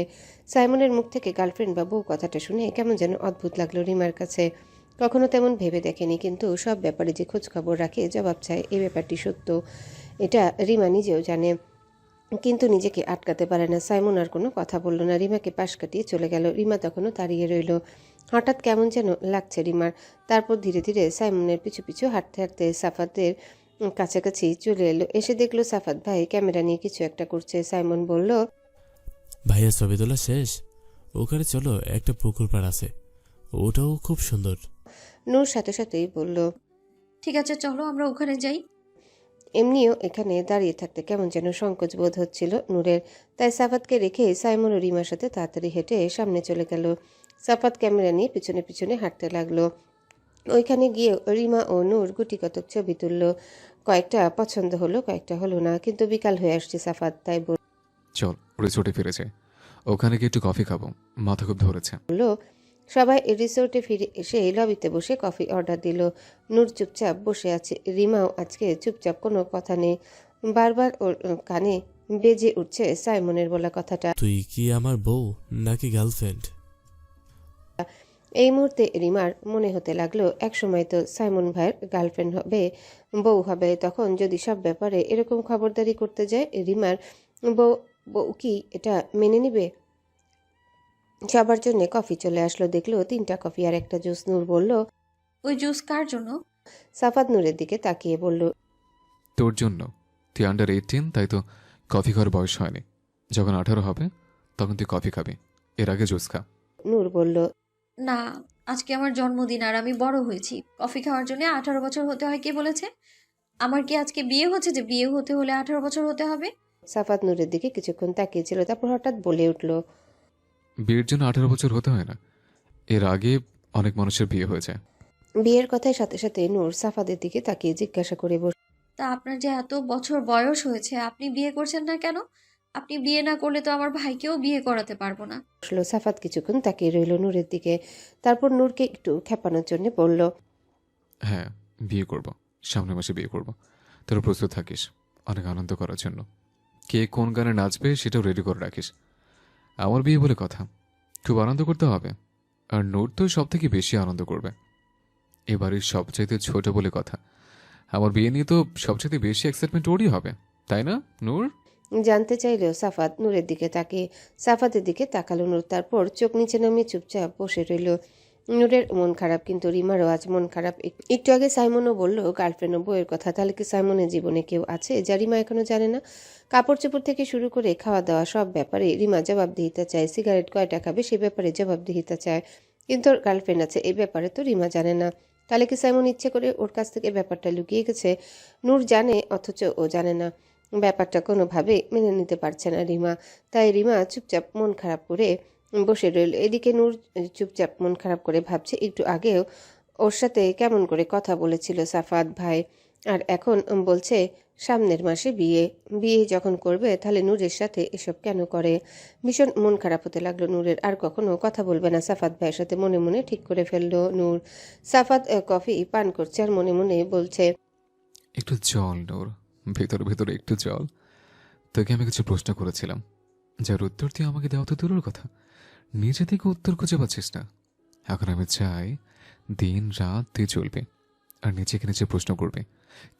Speaker 1: সাইমনের মুখ থেকে গার্লফ্রেন্ড বা বউ কথাটা শুনে কেমন যেন অদ্ভুত লাগলো রিমার কাছে। কখনো তেমন ভেবে দেখেনি, কিন্তু সব ব্যাপারে যে খোঁজ খবর রাখে, জবাব চায়, এই ব্যাপারটি সত্য। এটা রিমা নিজেও জানে, কিন্তু নিজেকে আটকাতে পারে না। সাইমন আর কোনো কথা বলল না, রিমাকে পাশ কাটিয়ে চলে গেল। রিমা তখনও দাঁড়িয়ে রইল। হঠাৎ কেমন যেন লাগছে রিমার। তারপর ধীরে ধীরে সাইমনের পিছু পিছু হাঁটতে হাঁটতে সাফাতের কাছাকাছি চলে এলো। এসে দেখলো সাফাত ভাই ক্যামেরা নিয়ে কিছু একটা করছে। সাইমন বলল,
Speaker 7: ভাইয়া ছবি তোলা শেষ? ওখানে চলো, একটা পুকুর পাড় আছে, ওটাও খুব সুন্দর।
Speaker 1: নূর সাথে সাথেই বলল,
Speaker 2: ঠিক আছে চলো আমরা ওখানে যাই।
Speaker 1: এমনিও এখানে দাঁড়িয়ে থাকতে কেমন যেন সংকোচ বোধ হচ্ছিল নূরের। তাই সাফাতকে রেখে সাইমন ও রিমার সাথে তাড়াতাড়ি হেঁটে সামনে চলে গেল। সাফাত ক্যামেরা নিয়ে পিছনে পিছনে হাঁটতে লাগলো। ওইখানে গিয়ে রিমা ও নূর গুটি কতক ছবি তুলল। কয়েকটা পছন্দ হলো, কয়েকটা হলো না, কিন্তু বিকাল হয়ে আসছে সাফাত, তাই
Speaker 4: চল রিসোর্টে ফিরে যাই, ওখানে গিয়ে একটু কফি খাবো, মাথা খুব ধরেছে।
Speaker 1: বলল। সবাই রিসোর্টে ফিরে এসে লবিতে বসে কফি অর্ডার দিল। নূর চুপচাপ বসে আছে, রিমাও আজকে চুপচাপ, কোনো কথা নেই। বারবার ওর কানে বেজে উঠছে সাইমনের বলা কথাটা,
Speaker 7: তুই কি আমার বউ নাকি গার্লফ্রেন্ড?
Speaker 1: এই মুহূর্তে রিমার মনে হতে লাগলো একসময় তো সাইমন ভাইয়ের গার্লফ্রেন্ড হবে, বউ হবে। তখন যদি সব ব্যাপারে এরকম খবরদারি করতে যায়, রিমার বউ বউ কি এটা মেনে নিবে? সবার জন্য কফি চলে আসলো। দেখলো 3টা কফি আর একটা জুস। নূর বলল,
Speaker 2: ওই জুস কার জন্য?
Speaker 1: সাফাত নূরের দিকে তাকিয়ে বলল,
Speaker 4: তোর জন্য, তুই আন্ডার 18, তাই তো কফি খাওয়ার বয়স হয়নি। যখন 18 হবে তখন তুই কফি খাবি, এর আগে জুস খা।
Speaker 1: নূর বলল,
Speaker 2: না, আজকে আমার জন্মদিন আর আমি বড় হয়েছি। কফি খাওয়ার জন্য 18 বছর হতে হয় কে বলেছে? আমার কি আজকে বিয়ে হচ্ছে যে বিয়ে হতে হলে 18 বছর হতে হবে?
Speaker 1: সাফাত নূরের দিকে কিছুক্ষণ তাকিয়েছিল, তারপর হঠাৎ বলে উঠল,
Speaker 4: বিয়ের জন্য 18 বছর হতে হয় না, এর আগে অনেক মানুষের বিয়ে হয়ে যায়।
Speaker 1: বিয়ের কথার সাথে সাথে নূর সাফাদের দিকে তাকিয়ে জিজ্ঞাসা করে
Speaker 2: তা আপনার যে এত বছর বয়স হয়েছে, আপনি বিয়ে করছেন না কেন? আপনি বিয়ে না করলে তো আমার ভাইকেও বিয়ে করাতে পারবো না।
Speaker 1: বসলো। সাফাত কিছুক্ষণ তাকিয়ে রইল নূরের দিকে, তারপর নূরকে একটু খেপানোর জন্য বলল,
Speaker 4: হ্যাঁ, বিয়ে করব, সামনের মাসে বিয়ে করব। তোরা প্রস্তুত থাকিস অনেক আনন্দ করার জন্য। কে কোন গানে নাচবে সেটাও রেডি করে রাখিস। আমার বিয়ে বলে কথা, খুব আনন্দ করতে হবে। আর নূর তো সব থেকে বেশি আনন্দ করবে। এবারের সবচাইতে ছোট বলে কথা, আমার বিয়ে নিয়ে তো সবচাইতে বেশি এক্সাইটমেন্ট ওরই হবে, তাই না নূর?
Speaker 1: জানতে চাইলেও সাফাত নূরের দিকে তাকিয়ে সাফাতের দিকে তাকালো নূর, তারপর চোখ নিচে নামিয়ে চুপচাপ বসে রইল। নূরের মন খারাপ, কিন্তু রিমারও আজ মন খারাপ। একটু আগে সাইমনও বলল গার্লফ্রেন্ড ও বউয়ের কথা, তাহলে কি সাইমনের জীবনে কেউ আছে যা রিমা এখনো জানে না? কাপড় চোপড় থেকে শুরু করে খাওয়া দাওয়া সব ব্যাপারে রিমা জবাবদিহিতা চায়। সিগারেট কয়টা খাবে সে ব্যাপারে জবাবদিহিতা চায়, কিন্তু ওর গার্লফ্রেন্ড আছে এই ব্যাপারে তো রিমা জানে না। তাহলে কি সাইমন ইচ্ছে করে ওর কাছ থেকে ব্যাপারটা লুকিয়ে গেছে? নূর জানে অথচ ও জানে না। ব্যাপারটা কোনোভাবে মেনে নিতে পারছে না রিমা, তাই রিমা চুপচাপ মন খারাপ করে বসে রইল। এদিকে নূর চুপচাপ মন খারাপ করে ভাবছে একটু আগেও ওর সাথে কেমন করে কথা বলেছিল সাফাত ভাই, আর এখন বলছে সামনের মাসে বিয়ে। বিয়ে যখন করবে তাহলে নূরের সাথে এসব কেন করে? ভীষণ মন খারাপ হতে লাগলো নূরের। আর কখনো কথা বলবে না সাফাত ভাইয়ের সাথে মনে মনে ঠিক করে ফেললো নূর। সাফাত কফি পান করছে আর মনে মনে বলছে,
Speaker 4: একটু জল নূর, ভেতরে ভেতরে একটু জল। তোকে আমি কিছু প্রশ্ন করেছিলাম, যার উত্তর তুই আমাকে দেওয়া তো দূরের কথা, নিজে থেকে উত্তর খুঁজে পাচ্ছিস না। এখন আমি চাই দিন রাত তুই চলবে আর নিজেকে নিজে প্রশ্ন করবে,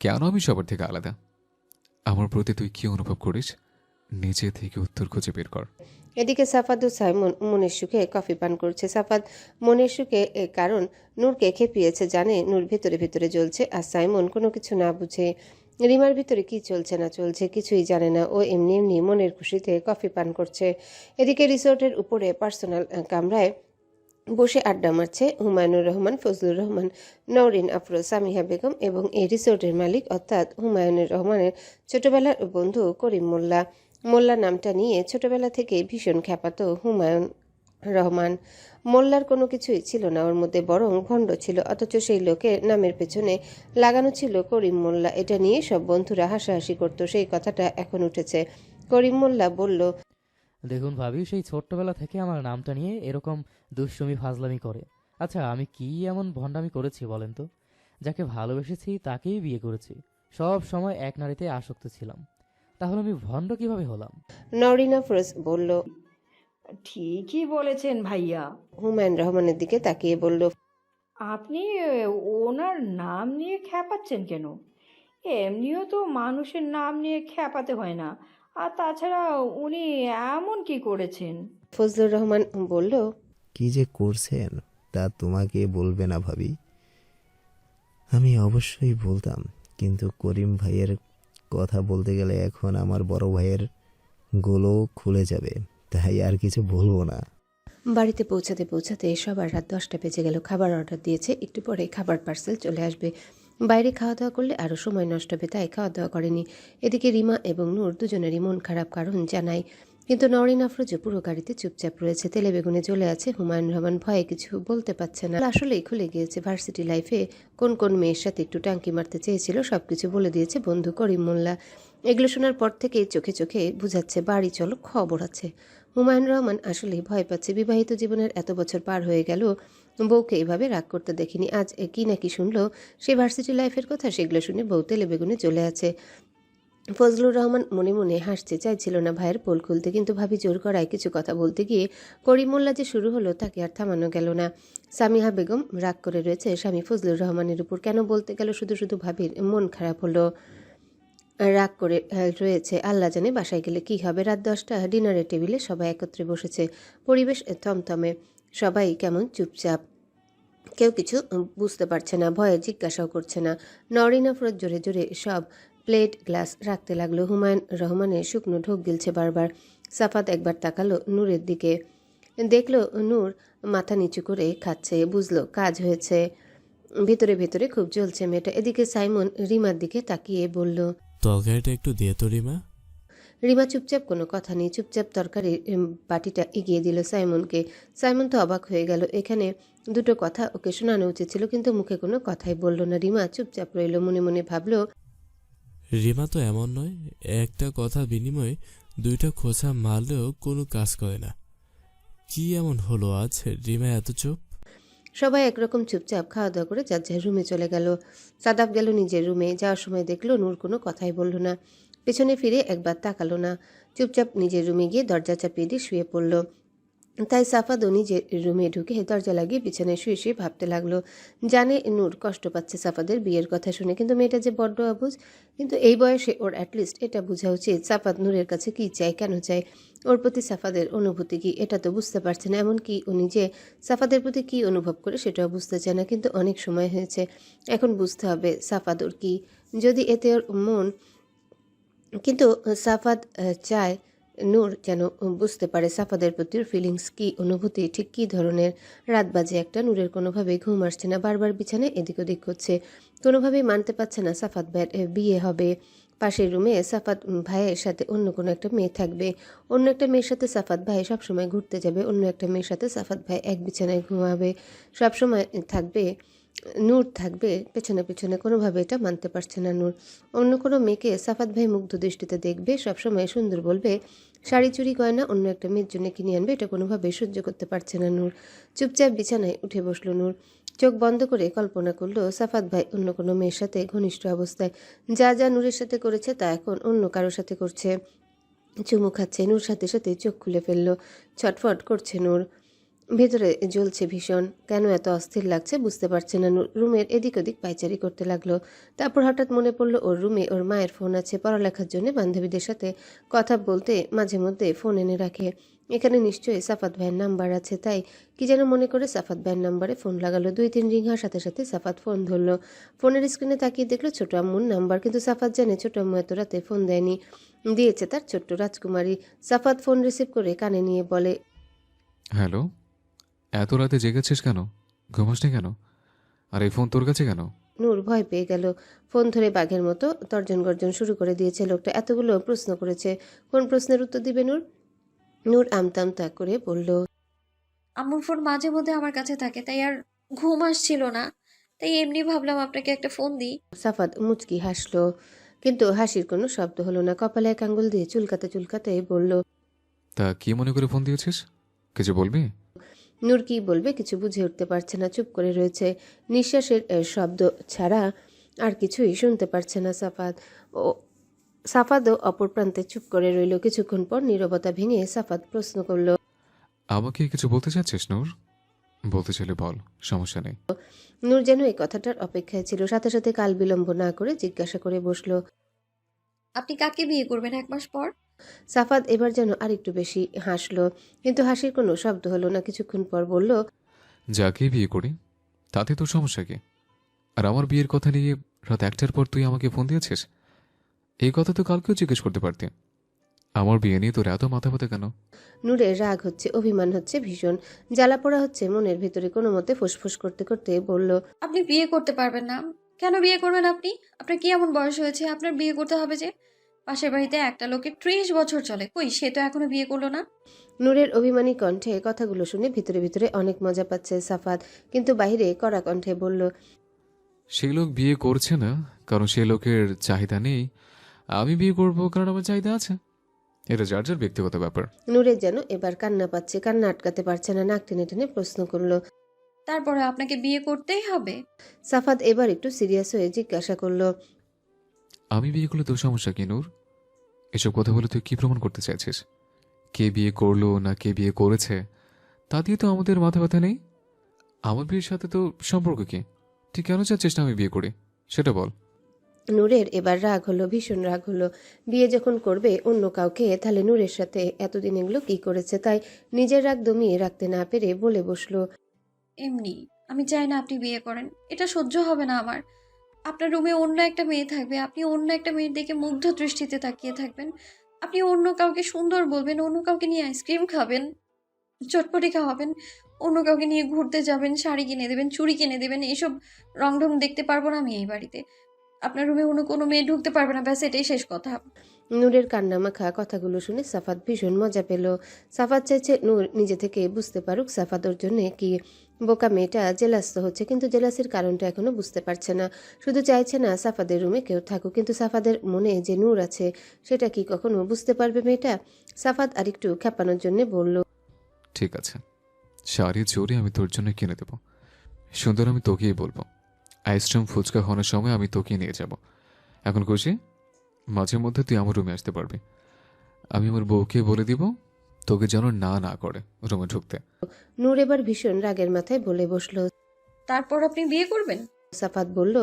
Speaker 4: কেন আমি সবার থেকে আলাদা? আমার প্রতি তুই কি অনুভব করিস? নিজে থেকে উত্তর খুঁজে বের কর।
Speaker 1: এদিকে সাফাত ও সাইমন মনের সুখে কফি পান করছে। সাফাত মনের সুখে কারণ নূরকে খেপিয়েছে, জানে নূর ভিতরে ভিতরে জ্বলছে, আর সাইমন কোনো কিছু না বুঝে রিমার ভিতরে কি চলছে না চলছে কিছুই জানে না। ও এমনি এমনি মনের খুশিতে কফি পান করছে। এদিকে রিসোর্টের উপরে পার্সোনাল কামরায় বসে আড্ডা মারছে হুমায়ুনুর রহমান, ফজলুর রহমান, নওরিন আফরোজ, সামিহা বেগম এবং এই রিসোর্টের মালিক অর্থাৎ হুমায়ুনুর রহমানের ছোটবেলার বন্ধু করিম মোল্লা। মোল্লা নামটা নিয়ে ছোটবেলা থেকে ভীষণ খ্যাপাতো হুমায়ুন রহমান। মোল্লার কোনো কিছুই ছিল না ওর মধ্যে, বরং ভণ্ড ছিল, অথচ সেই লোকের নামের পেছনে লাগানো ছিল করিম মোল্লা। এটা নিয়ে সব বন্ধুরা হাসাহাসি করতো, সেই কথাটা এখন উঠেছে। করিম মোল্লা বলল,
Speaker 11: দেখুন ভাবি, সেই ছোট্টবেলা থেকে আমার নামটা নিয়ে এরকম দুষ্টুমি ফাজলামি করে। আচ্ছা, আমি কি এমন ভণ্ডামি করেছি বলেন তো? যাকে ভালোবেসেছি তাকেই বিয়ে করেছি, সব সময় এক নারীতে আসক্ত ছিলাম, তাহলে আমি ভণ্ড কিভাবে হলাম?
Speaker 1: নওরিন আফরোজ বলল।
Speaker 9: ঠিকই বলেছেন ভাইয়া।
Speaker 1: হুমায়ুন রহমানের দিকে তাকিয়ে বলল,
Speaker 9: আপনি ওনার নাম নিয়ে খ্যাপাচ্ছেন কেন? এমনিও তো মানুষের নাম নিয়ে খ্যাপাতে হয় না। আর তাছাড়া উনি এমন কি করেছেন?
Speaker 1: ফজলুর রহমান বলল,
Speaker 5: কি যে করছেন তা তোমাকে বলবে না ভাবি। আমি অবশ্যই বলতাম, কিন্তু করিম ভাইয়ের কথা বলতে গেলে এখন আমার বড় ভাইয়ের গোলও খুলে যাবে, তাই আর কিছু বলবো না।
Speaker 1: বাড়িতে পৌঁছাতে পৌঁছাতে সবার রাত 10টা বেজে গেল। খাবার অর্ডার দিয়েছে, একটু পরে খাবার পার্সেল চলে আসবে। বাইরে খাওয়া দাওয়া করলে আরও সময় নষ্ট হবে, তাই খাওয়া দাওয়া করেনি। এদিকে রিমা এবং নূর দুজনেরই মন খারাপ, কারণ জানাই, কিন্তু নওরিন আফরোজ পুরো গাড়িতে চুপচাপ রয়েছে, তেলে বেগুনে জ্বলে আছে। হুমায়ুন রহমান ভয়ে কিছু বলতে পারছে না। আসলেই খুলে গিয়েছে, ভার্সিটি লাইফে কোন কোন মেয়ের সাথে একটু টাঙ্কি মারতে চেয়েছিল সবকিছু বলে দিয়েছে বন্ধু করিম মোল্লা। এগুলো শোনার পর থেকে চোখে চোখে বুঝাচ্ছে বাড়ি চলো, খবর আছে। হুমায়ুন রহমান আসলেই ভয় পাচ্ছে। বিবাহিত জীবনের এত বছর পার হয়ে গেল, বউকে এভাবে রাগ করতে দেখিনি। আজ কি নাকি শুনলো সেই ভার্সিটি লাইফের কথা, সেগুলো শুনে বউ তেলে বেগুনে চলে আছে। ফজলুর রহমান মনে মনে হাসতে চাইছিল না ভাইয়ের পোল খুলতে, কিন্তু ভাবি জোর করায় কিছু কথা বলতে গিয়ে করিমুল্লা যে শুরু হলো তাকে আর থামানো গেল না। সামিহা বেগম রাগ করে রয়েছে স্বামী ফজলুর রহমানের উপর, কেন বলতে গেল শুধু শুধু ভাবির মন খারাপ হলো। রাগ করে রয়েছে, আল্লাহ জানে বাসায় গেলে কি হবে। রাত 10টা, ডিনারের টেবিলে সবাই একত্রে বসেছে। পরিবেশ থমথমে, সবাই কেমন চুপচাপ, কেউ কিছু বুঝতে পারছে না, ভয়ে জিজ্ঞাসাও করছে না। নওরিন আফরোজ জোরে জোরে সব প্লেট গ্লাস রাখতে লাগলো। হুমায়ুন রহমানের শুকনো ঢোক গিলছে বারবার। সাফাত একবার তাকালো নূরের দিকে, দেখলো নূর মাথা নিচু করে খাচ্ছে। বুঝলো কাজ হয়েছে। ভেতরে ভেতরে খুব জ্বলছে মেয়েটা। এদিকে সাইমন রিমার দিকে তাকিয়ে বলল।
Speaker 7: তরকারিটা একটু দিয়ে তো রিমা।
Speaker 1: রিমা চুপচাপ, কোনো কথা নেই, চুপচাপ তরকারির বাটিটা এগিয়ে দিল সাইমনকে। সাইমন তো অবাক হয়ে গেল। এখানে দুটো কথা ওকে শোনানো উচিত ছিল, কিন্তু মুখে কোনো কথাই বলল না। রিমা চুপচাপ রইল। মনে মনে ভাবলো,
Speaker 7: রিমা তো এমন নয়, একটা কথা বিনিময়ে দুইটা খোঁচা মারলেও কোনো কাজ করে না। কি এমন হলো আজ রিমা এত চুপ?
Speaker 1: সবাই একরকম চুপচাপ খাওয়া দাওয়া করে যার যার রুমে চলে গেল। সাদাব গেল নিজের রুমে। যাওয়ার সময় দেখলো নূর কোনো কথাই বলল না, পেছনে ফিরে একবার তাকালো না। চুপচাপ নিজের রুমে গিয়ে দরজা চাপিয়ে দিয়ে শুয়ে পড়ল। তাই সাফাদও নিজের রুমে ঢুকে দরজা লাগিয়ে বিছানায় শুয়ে শুয়ে ভাবতে লাগলো। জানে নূর কষ্ট পাচ্ছে সাফাদের বিয়ের কথা শুনে, কিন্তু মেয়েটা যে বড্ড অবুঝ। কিন্তু এই বয়সে ওর অ্যাটলিস্ট এটা বোঝা উচিত সাফাদ নূরের কাছে কি চায়, কেন চায়, ওর প্রতি সাফাদের অনুভূতি কি, এটা তো বুঝতে পারছে না। এমনকি ও নিজে সাফাদের প্রতি কি অনুভব করে সেটাও বুঝতে চায় না। কিন্তু অনেক সময় হয়েছে, এখন বুঝতে হবে সাফাদ ওর কি, যদি এতে ওর মন। কিন্তু সাফাদ চায় নূর যেন বুঝতে পারে সাফাদের প্রতি ওর ফিলিংস কি, অনুভূতি ঠিক কী ধরনের। রাত বাজে একটা, নূরের কোনোভাবেই ঘুম আসছে না। বারবার বিছানায় এদিক ওদিক করছে। কোনোভাবেই মানতে পারছে না সাফাত ভাইয়ের বিয়ে হবে। পাশের রুমে সাফাত ভাইয়ের সাথে অন্য কোনো একটা মেয়ে থাকবে। অন্য একটা মেয়ের সাথে সাফাত ভাই সবসময় ঘুরতে যাবে। অন্য একটা মেয়ের সাথে সাফাত ভাই এক বিছানায় ঘুমাবে। সবসময় থাকবে নূর, থাকবে পেছনে পেছনে। কোনোভাবে এটা মানতে পারছে না নূর। অন্য কোনো মেয়েকে সাফাত ভাই মুগ্ধ দৃষ্টিতে দেখবে, সবসময় সুন্দর বলবে, শাড়ি চুরি গয়না অন্য একটা মেয়ের জন্য কিনে আনবে, এটা কোনোভাবেই সহ্য করতে পারছে না নূর। চুপচাপ বিছানায় উঠে বসলো নূর। চোখ বন্ধ করে কল্পনা করলো সাফাত ভাই অন্য কোনো মেয়ের সাথে ঘনিষ্ঠ অবস্থায়। যা যা নূরের সাথে করেছে তা এখন অন্য কারোর সাথে করছে। চুমু খাচ্ছে নূর, সাথে সাথে চোখ খুলে ফেললো। ছটফট করছে নূর, ভেতরে জ্বলছে ভীষণ। কেন এত অস্থির লাগছে বুঝতে পারছে না নূর। রুমের এদিক ওদিক পায়চারি করতে লাগলো। তারপর হঠাৎ মনে পড়লো ওর রুমে ওর মায়ের ফোন আছে। পড়ালেখার জন্য বান্ধবীদের সাথে কথা বলতে মাঝে মধ্যে ফোন এনে রাখে। এখানে নিশ্চয়ই সাফাত ভাইয়ের নাম্বার আছে। তাই কি যেন মনে করে সাফাত ভাইয়ের নাম্বারে ফোন লাগালো। 2-3 রিং হওয়ার সাথে সাথে সাফাত ফোন ধরলো। ফোনের স্ক্রিনে তাকিয়ে দেখলো ছোট আম্মুর নাম্বার, কিন্তু সাফাত জানে ছোট আম্মু এত রাতে ফোন দেয়নি, দিয়েছে তার ছোট্ট রাজকুমারী। সাফাত ফোন রিসিভ করে কানে নিয়ে বলে,
Speaker 4: হ্যালো, এত রাতে জেগেছিস কেন? ঘুমাসনি কেন? আর এই ফোন তোর কাছে কেন?
Speaker 1: নূর ভয় পেয়ে গেল। ফোন ধরে বাঘের মতো তর্জন গর্জন শুরু করে দিয়েছে। লোকটা এতগুলো প্রশ্ন করেছে, কোন প্রশ্নের উত্তর দিবে নূর? নূর আমতা করে বলল,
Speaker 2: আম্মুর ফোন মাঝে মধ্যে আমার কাছে থাকে, তাই আর ঘুম আসছিল না, তাই এমনি ভাবলাম আপনাকে একটা ফোন দিই।
Speaker 1: সাফাত মুচকি হাসলো, কিন্তু হাসির কোনো শব্দ হলো না। কপালে এক আঙ্গুল দিয়ে চুলকাতে চুলকাতে বলল,
Speaker 4: তা কি মনে করে ফোন দিয়েছিস? কিছু বলবি?
Speaker 1: নূর কি বলবে কিছু বুঝে উঠতে পারছে না, চুপ করে রয়েছে। নিঃশ্বাসের শব্দ ছাড়া আর কিছুই শুনতে পারছে না সাফাতও অপর প্রান্তে চুপ করে রইল। কিছুক্ষণ পর নীরবতা ভেঙে সাফাত প্রশ্ন করল,
Speaker 4: আমাকে কিছু বলতে চাচ্ছিস নূর? বলতে চাইলে বল, সমস্যা নেই।
Speaker 1: নূর যেন এই কথাটার অপেক্ষায় ছিল। সাথে সাথে কাল বিলম্ব না করে জিজ্ঞাসা করে বসলো,
Speaker 2: আপনি কাকে বিয়ে করবেন 1 মাস পর?
Speaker 1: সাফাত এবার যেন আরেকটু বেশি হাসলো, কিন্তু হাসির কোনো শব্দ হলো না। কিছুক্ষণ পর বলল,
Speaker 4: যাকে বিয়ে করি তাতে তোর সমস্যা কি? আর আমার বিয়ের কথা নিয়ে রাত 1টার পর তুই আমাকে ফোন দিয়েছিস? এই কথা তো কালকেও জিজ্ঞেস করতে পারতি। আমার বিয়ে নিয়ে তোর এত মাথা ব্যথা কেন?
Speaker 1: নূরের রাগ হচ্ছে, অভিমান হচ্ছে ভীষণ, জ্বালা পোড়া হচ্ছে মনের ভেতরে। কোনো মতে ফুসফুস করতে করতে বলল,
Speaker 2: আপনি বিয়ে করতে পারবেন না। কেন বিয়ে করবেন আপনি? আপনার কি এমন বয়স হয়েছে আপনার বিয়ে করতে হবে যে? পাশের বাড়িতে একটা লোকের 30 বছর চলে, কই সে তো এখনো বিয়ে করলো না।
Speaker 1: নূরের অভিমানী কণ্ঠে কথাগুলো শুনে ভিতরে ভিতরে অনেক মজা পাচ্ছে সাফাত, কিন্তু বাইরে কড়া কণ্ঠে বলল,
Speaker 4: সেই লোক বিয়ে করছে না কারণ সে লোকের চাহিদা নেই, আমি বিয়ে করবো কারণ আমার চাহিদা আছে। এটা যার যার ব্যক্তিগত ব্যাপার।
Speaker 1: নূরের যেন এবার কান্না পাচ্ছে, কান্না আটকাতে পারছে না। নাক টেনে টেনে প্রশ্ন করলো,
Speaker 2: তারপরে আপনাকে বিয়ে করতেই হবে?
Speaker 1: সাফাত এবার একটু সিরিয়াস হয়ে জিজ্ঞাসা করলো,
Speaker 4: আমি বিয়ে করলে তোর সমস্যা কি নূর? এসব কথা বলে তুই কি প্রমাণ করতে চাইছিস? কে বিয়ে করলো না কে বিয়ে করেছে তা দিয়ে তো আমাদের মাথা ব্যথা নেই। আমার বিয়ের সাথে তো সম্পর্ক কি? তুই কেন চাচ্ছিস না আমি বিয়ে করি সেটা বল।
Speaker 1: নূরের এবার রাগ হলো, ভীষণ রাগ হলো। বিয়ে যখন করবে অন্য কাউকে, তাহলে নূরের সাথে এতদিন এগুলো কি করেছে? তাই নিজের রাগ দমিয়ে রাখতে না পেরে বলে বসলো,
Speaker 2: এমনি আমি চাই না আপনি বিয়ে করেন, এটা সহ্য হবে না আমার। আপনার রুমে অন্য একটা মেয়ে থাকবে, আপনি অন্য একটা মেয়ের দিকে মুগ্ধ দৃষ্টিতে তাকিয়ে থাকবেন, আপনি অন্য কাউকে সুন্দর বলবেন, অন্য কাউকে নিয়ে আইসক্রিম খাবেন, চটপটি খাওয়াবেন, অন্য কাউকে নিয়ে ঘুরতে যাবেন, শাড়ি কিনে দেবেন, চুড়ি কিনে দেবেন। এইসব রংঢং দেখতে পারবো না আমি এই বাড়িতে। আপনার রুমে অন্য কোনো মেয়ে ঢুকতে পারবে না, ব্যাস এটাই শেষ কথা।
Speaker 1: নূরের কান্নামাখা কথাগুলো শুনে সাফাত ভীষণ মজা পেল। সাফাত চাইছে নূর নিজে থেকে বুঝতে পারুক সাফাত ওর জন্য কি বোকা মেয়েটা জেলাস তো হচ্ছে, কিন্তু জেলাসের কারণটা এখনো বুঝতে পারছে না। শুধু চাইছে না সাফাদের রুমে কেউ থাকুক, কিন্তু সাফাদের মনে যে নূর আছে সেটা কি কখনো বুঝতে পারবে মেয়েটা? সাফাত আরেকটু খেপানোর জন্য বলল,
Speaker 4: ঠিক আছে, শাড়ি চড়ি আমি তোর জন্য কিনে দেবো। সুন্দর, আমি তোকেই বলবো। আইসক্রিম ফুচকা খাওয়ানোর সময় আমি তোকে নিয়ে যাব। এখন খুশি? মাঝে মধ্যে তুই আমার রুমে আসতে পারবি। আমি আমার বউকে বলে দিব তোকে যেন না না করে রুমে ঢুকতে।
Speaker 1: নূর এবার ভীষণ রাগের মাথায় বলে বসলো।
Speaker 2: তারপর আপনি বিয়ে করবেন?
Speaker 1: সাফাত বলল,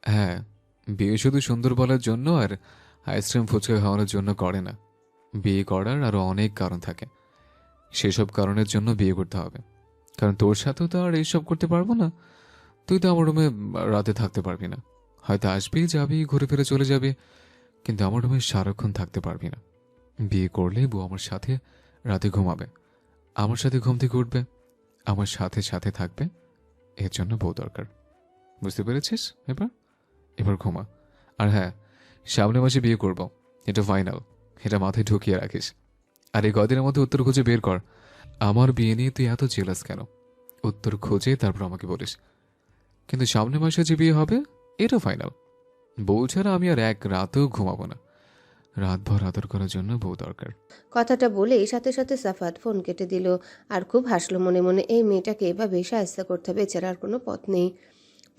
Speaker 4: হ্যাঁ, বিয়ে শুধু সুন্দর বলার জন্য আর আইসক্রিম ফুচকা খাওয়ানোর জন্য করে না। বিয়ে করার আরও অনেক কারণ থাকে, সেসব কারণের জন্য বিয়ে করতে হবে। কারণ তোর সাথেও তো আর এইসব করতে পারবো না। তুই তো আমার রুমে রাতে থাকতে পারবি না, হয়তো আসবি যাবি ঘুরে ফিরে চলে যাবি, কিন্তু আমার রুমে সারাক্ষণ থাকতে পারবি না। বিয়ে করলে বউ আমার সাথে রাতে ঘুমাবে, আমার সাথে ঘুম থেকে উঠবে, আমার সাথে সাথে থাকবে। এর জন্য বউ দরকার, বুঝতে পেরেছিস? এবার এবার ঘুমা। আর হ্যাঁ, সামনের মাসে বিয়ে করব, এটা ফাইনাল, এটা মাথায় ঢুকিয়ে রাখিস। আর এই কদিনের মধ্যে উত্তর খুঁজে বের কর আমার বিয়ে নিয়ে তুই এত জেলাস কেন। উত্তর খোঁজে তারপর আমাকে বলিস। কিন্তু সামনের মাসে যে বিয়ে হবে এটা ফাইনাল। বউ ছাড়া আমি আর এক রাতেও ঘুমাবো না। রাতভর আদর করার জন্য বউ দরকার।
Speaker 1: কথাটা বলেই সাথে সাথে সাফাত ফোন কেটে দিল। আর খুব হাসলো মনে মনে, এই মেয়েটাকে এভাবে সাহায্য করতে হবে, এছাড়া আর কোনো পথ নেই।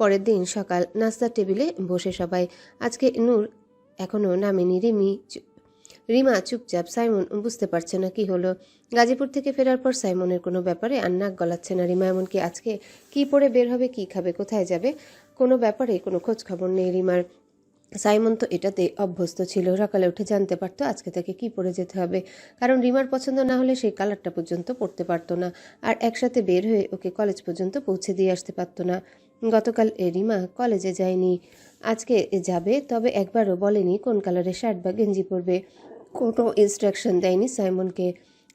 Speaker 1: পরের দিন সকাল, নাস্তার টেবিলে বসে সবাই। আজকে নূর এখনো নামেনি। রিমা চুপচাপ। সাইমন বুঝতে পারছে না কি হলো। গাজীপুর থেকে ফেরার পর সাইমনের কোনো ব্যাপারে আর নাক গলাচ্ছে না রিমা। এমনকি আজকে কি পরে বের হবে, কি খাবে, কোথায় যাবে, কোনো ব্যাপারে কোনো খোঁজ খবর নেই রিমার। সাইমন তো এটাতে অভ্যস্ত ছিল, সকালে উঠে জানতে পারতো আজকে তাকে কি পরে যেতে হবে, কারণ রিমার পছন্দ না হলে সেই কালারটা পর্যন্ত পরতে পারতো না, আর একসাথে বের হয়ে ওকে কলেজ পর্যন্ত পৌঁছে দিয়ে আসতে পারতো না। গতকাল রিমা কলেজে যায়নি, আজকে যাবে, তবে একবারও বলেনি কোন কালারের শার্ট বা গেঞ্জি পরবে, কোনো ইনস্ট্রাকশন দেয়নি সাইমনকে।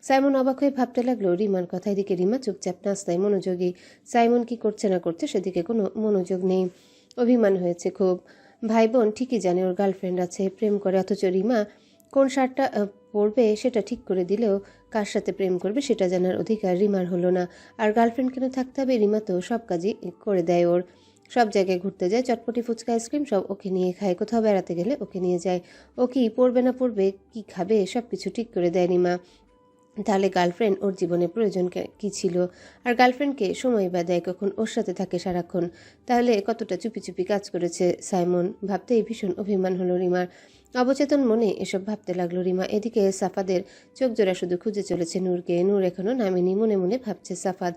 Speaker 1: সাইমন অবাক হয়ে ভাবতে লাগলো রিমার কথা। এদিকে রিমা চুপচাপ নাস্তায় মনোযোগী। সাইমন কি করছে না করছে সেদিকে কোনো মনোযোগ নেই। অভিমান হয়েছে খুব। ভাই বোন ঠিকই জানে ওর গার্লফ্রেন্ড আছে, প্রেম করে, অথচ রিমা কোন শার্টটা পরবে সেটা ঠিক করে দিলেও কার সাথে প্রেম করবে সেটা জানার অধিকার রিমার হলো না। আর গার্লফ্রেন্ড কেন থাকতে হবে? রিমা তো সব কাজই করে দেয় ওর, সব জায়গায় ঘুরতে যায়, চটপটি ফুচকা আইসক্রিম সব ওকে নিয়ে খায়, কোথাও বেড়াতে গেলে ওকে নিয়ে যায়। ও কি পড়বে না পড়বে, কি খাবে, সব কিছু ঠিক করে দেয় রিমা। তাহলে গার্লফ্রেন্ড ওর জীবনে প্রয়োজন কি ছিল? আর গার্লফ্রেন্ডকে সময় বা দেয় কখন? ওর সাথে থাকে সারাক্ষণ। তাহলে কতটা চুপি চুপি কাজ করেছে সাইমন, ভাবতেই ভীষণ অভিমান হলো রিমার। অবচেতন মনে এসব ভাবতে লাগলো রিমা। এদিকে সাফাদের চোখ জোড়া শুধু খুঁজে চলেছে নূরকে। নূর এখনো নামেনি, মনে মনে ভাবছে সাফাদ।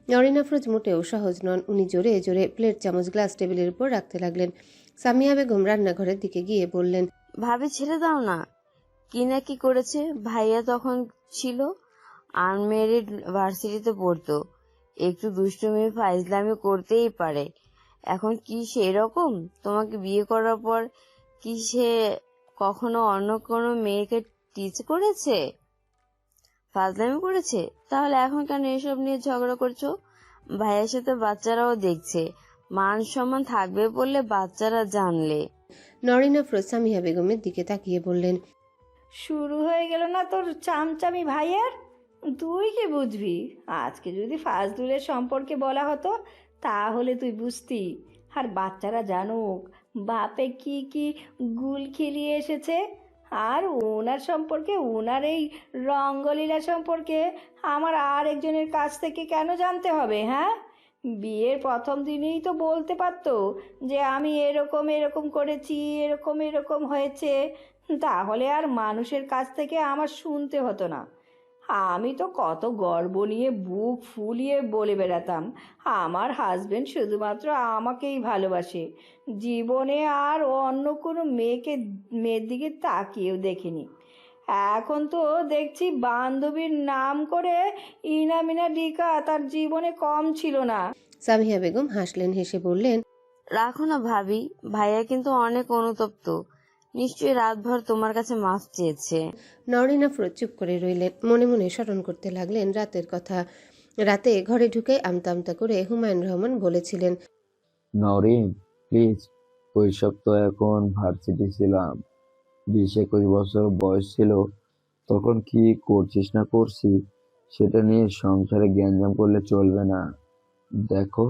Speaker 1: নরিন আফরোজ মোটেও সহজ নন। উনি জোরে জোরে প্লেট চামচ গ্লাস টেবিলের উপর রাখতে লাগলেন। সামিয়া বেগম রান্নাঘরের দিকে গিয়ে বললেন,
Speaker 10: ভাবি ছেড়ে দাও না। কি না কি করেছে। ভাইয়া তখন ছিল আনমেরিড, ভার্সিটিতে পড়তো, একটু দুষ্টুমি ফাইজলামি করতেই পারে। এখন কি সেরকম? তোমাকে বিয়ে করার পর কি সে কখনো অন্য কোনো মেয়েকে টিচ করেছে, ফাজলামি করেছে? তাহলে এখন কেন এসব নিয়ে ঝগড়া করছো? ভাইয়ের সাথে বাচ্চারাও দেখছে, মান সম্মান থাকবে বললে বাচ্চারা জানলে।
Speaker 1: নরিন আফরোজ সামিয়া বেগমের দিকে তাকিয়ে বললেন,
Speaker 9: শুরু হয়ে গেল না তোর চামচামি ভাইয়ের? তুই কি বুঝবি? আজকে যদি ফাজলুলের সম্পর্কে বলা হতো তাহলে তুই বুঝতি। আর বাচ্চারা জানুক বাপে কি কি গুল খেলিয়ে এসেছে। আর ওনার সম্পর্কে, ওনার এই রঙ্গলীলা সম্পর্কে আমার আর একজনের কাছ থেকে কেন জানতে হবে? হ্যাঁ, বিয়ের প্রথম দিনেই তো বলতে পারতো যে আমি এরকম এরকম করেছি, এরকম এরকম হয়েছে, তাহলে আর মানুষের কাছ থেকে আমার শুনতে হতো না। আমি তো কত গর্ব নিয়ে বুক ফুলিয়ে বলে বেড়াতাম আমার হাজবেন্ড শুধুমাত্র আমাকেই ভালোবাসে, জীবনে আর অন্য কোনো মেয়ের দিকে তাকিয়েও দেখিনি। এখন তো দেখছি বান্ধবীর নাম করে ইনামিনা ডিকা তার জীবনে কম ছিল না।
Speaker 1: সামিহা বেগম হাসলেন, হেসে বললেন,
Speaker 10: রাখো না ভাবি, ভাইয়া কিন্তু অনেক অনুতপ্ত, নিশ্চয়ই রাতভর তোমার কাছে মাফ চেয়েছে।
Speaker 1: নওরিন আফরোজ চুপ করে রইলেন, মনে মনে স্মরণ করতে লাগলেন রাতের কথা। রাতে ঘরে ঢুকে আমতা আমতা করে হুমায়ুন রহমান বলেছিলেন,
Speaker 3: নরিন প্লিজ, ওইসব তো এখন ভার্সিটি ছিলাম, 20-21 বছর বয়স ছিল, তখন কি করছিস না করছি সেটা নিয়ে সংসারে গ্যাঞ্জাম করলে চলবে না। দেখো,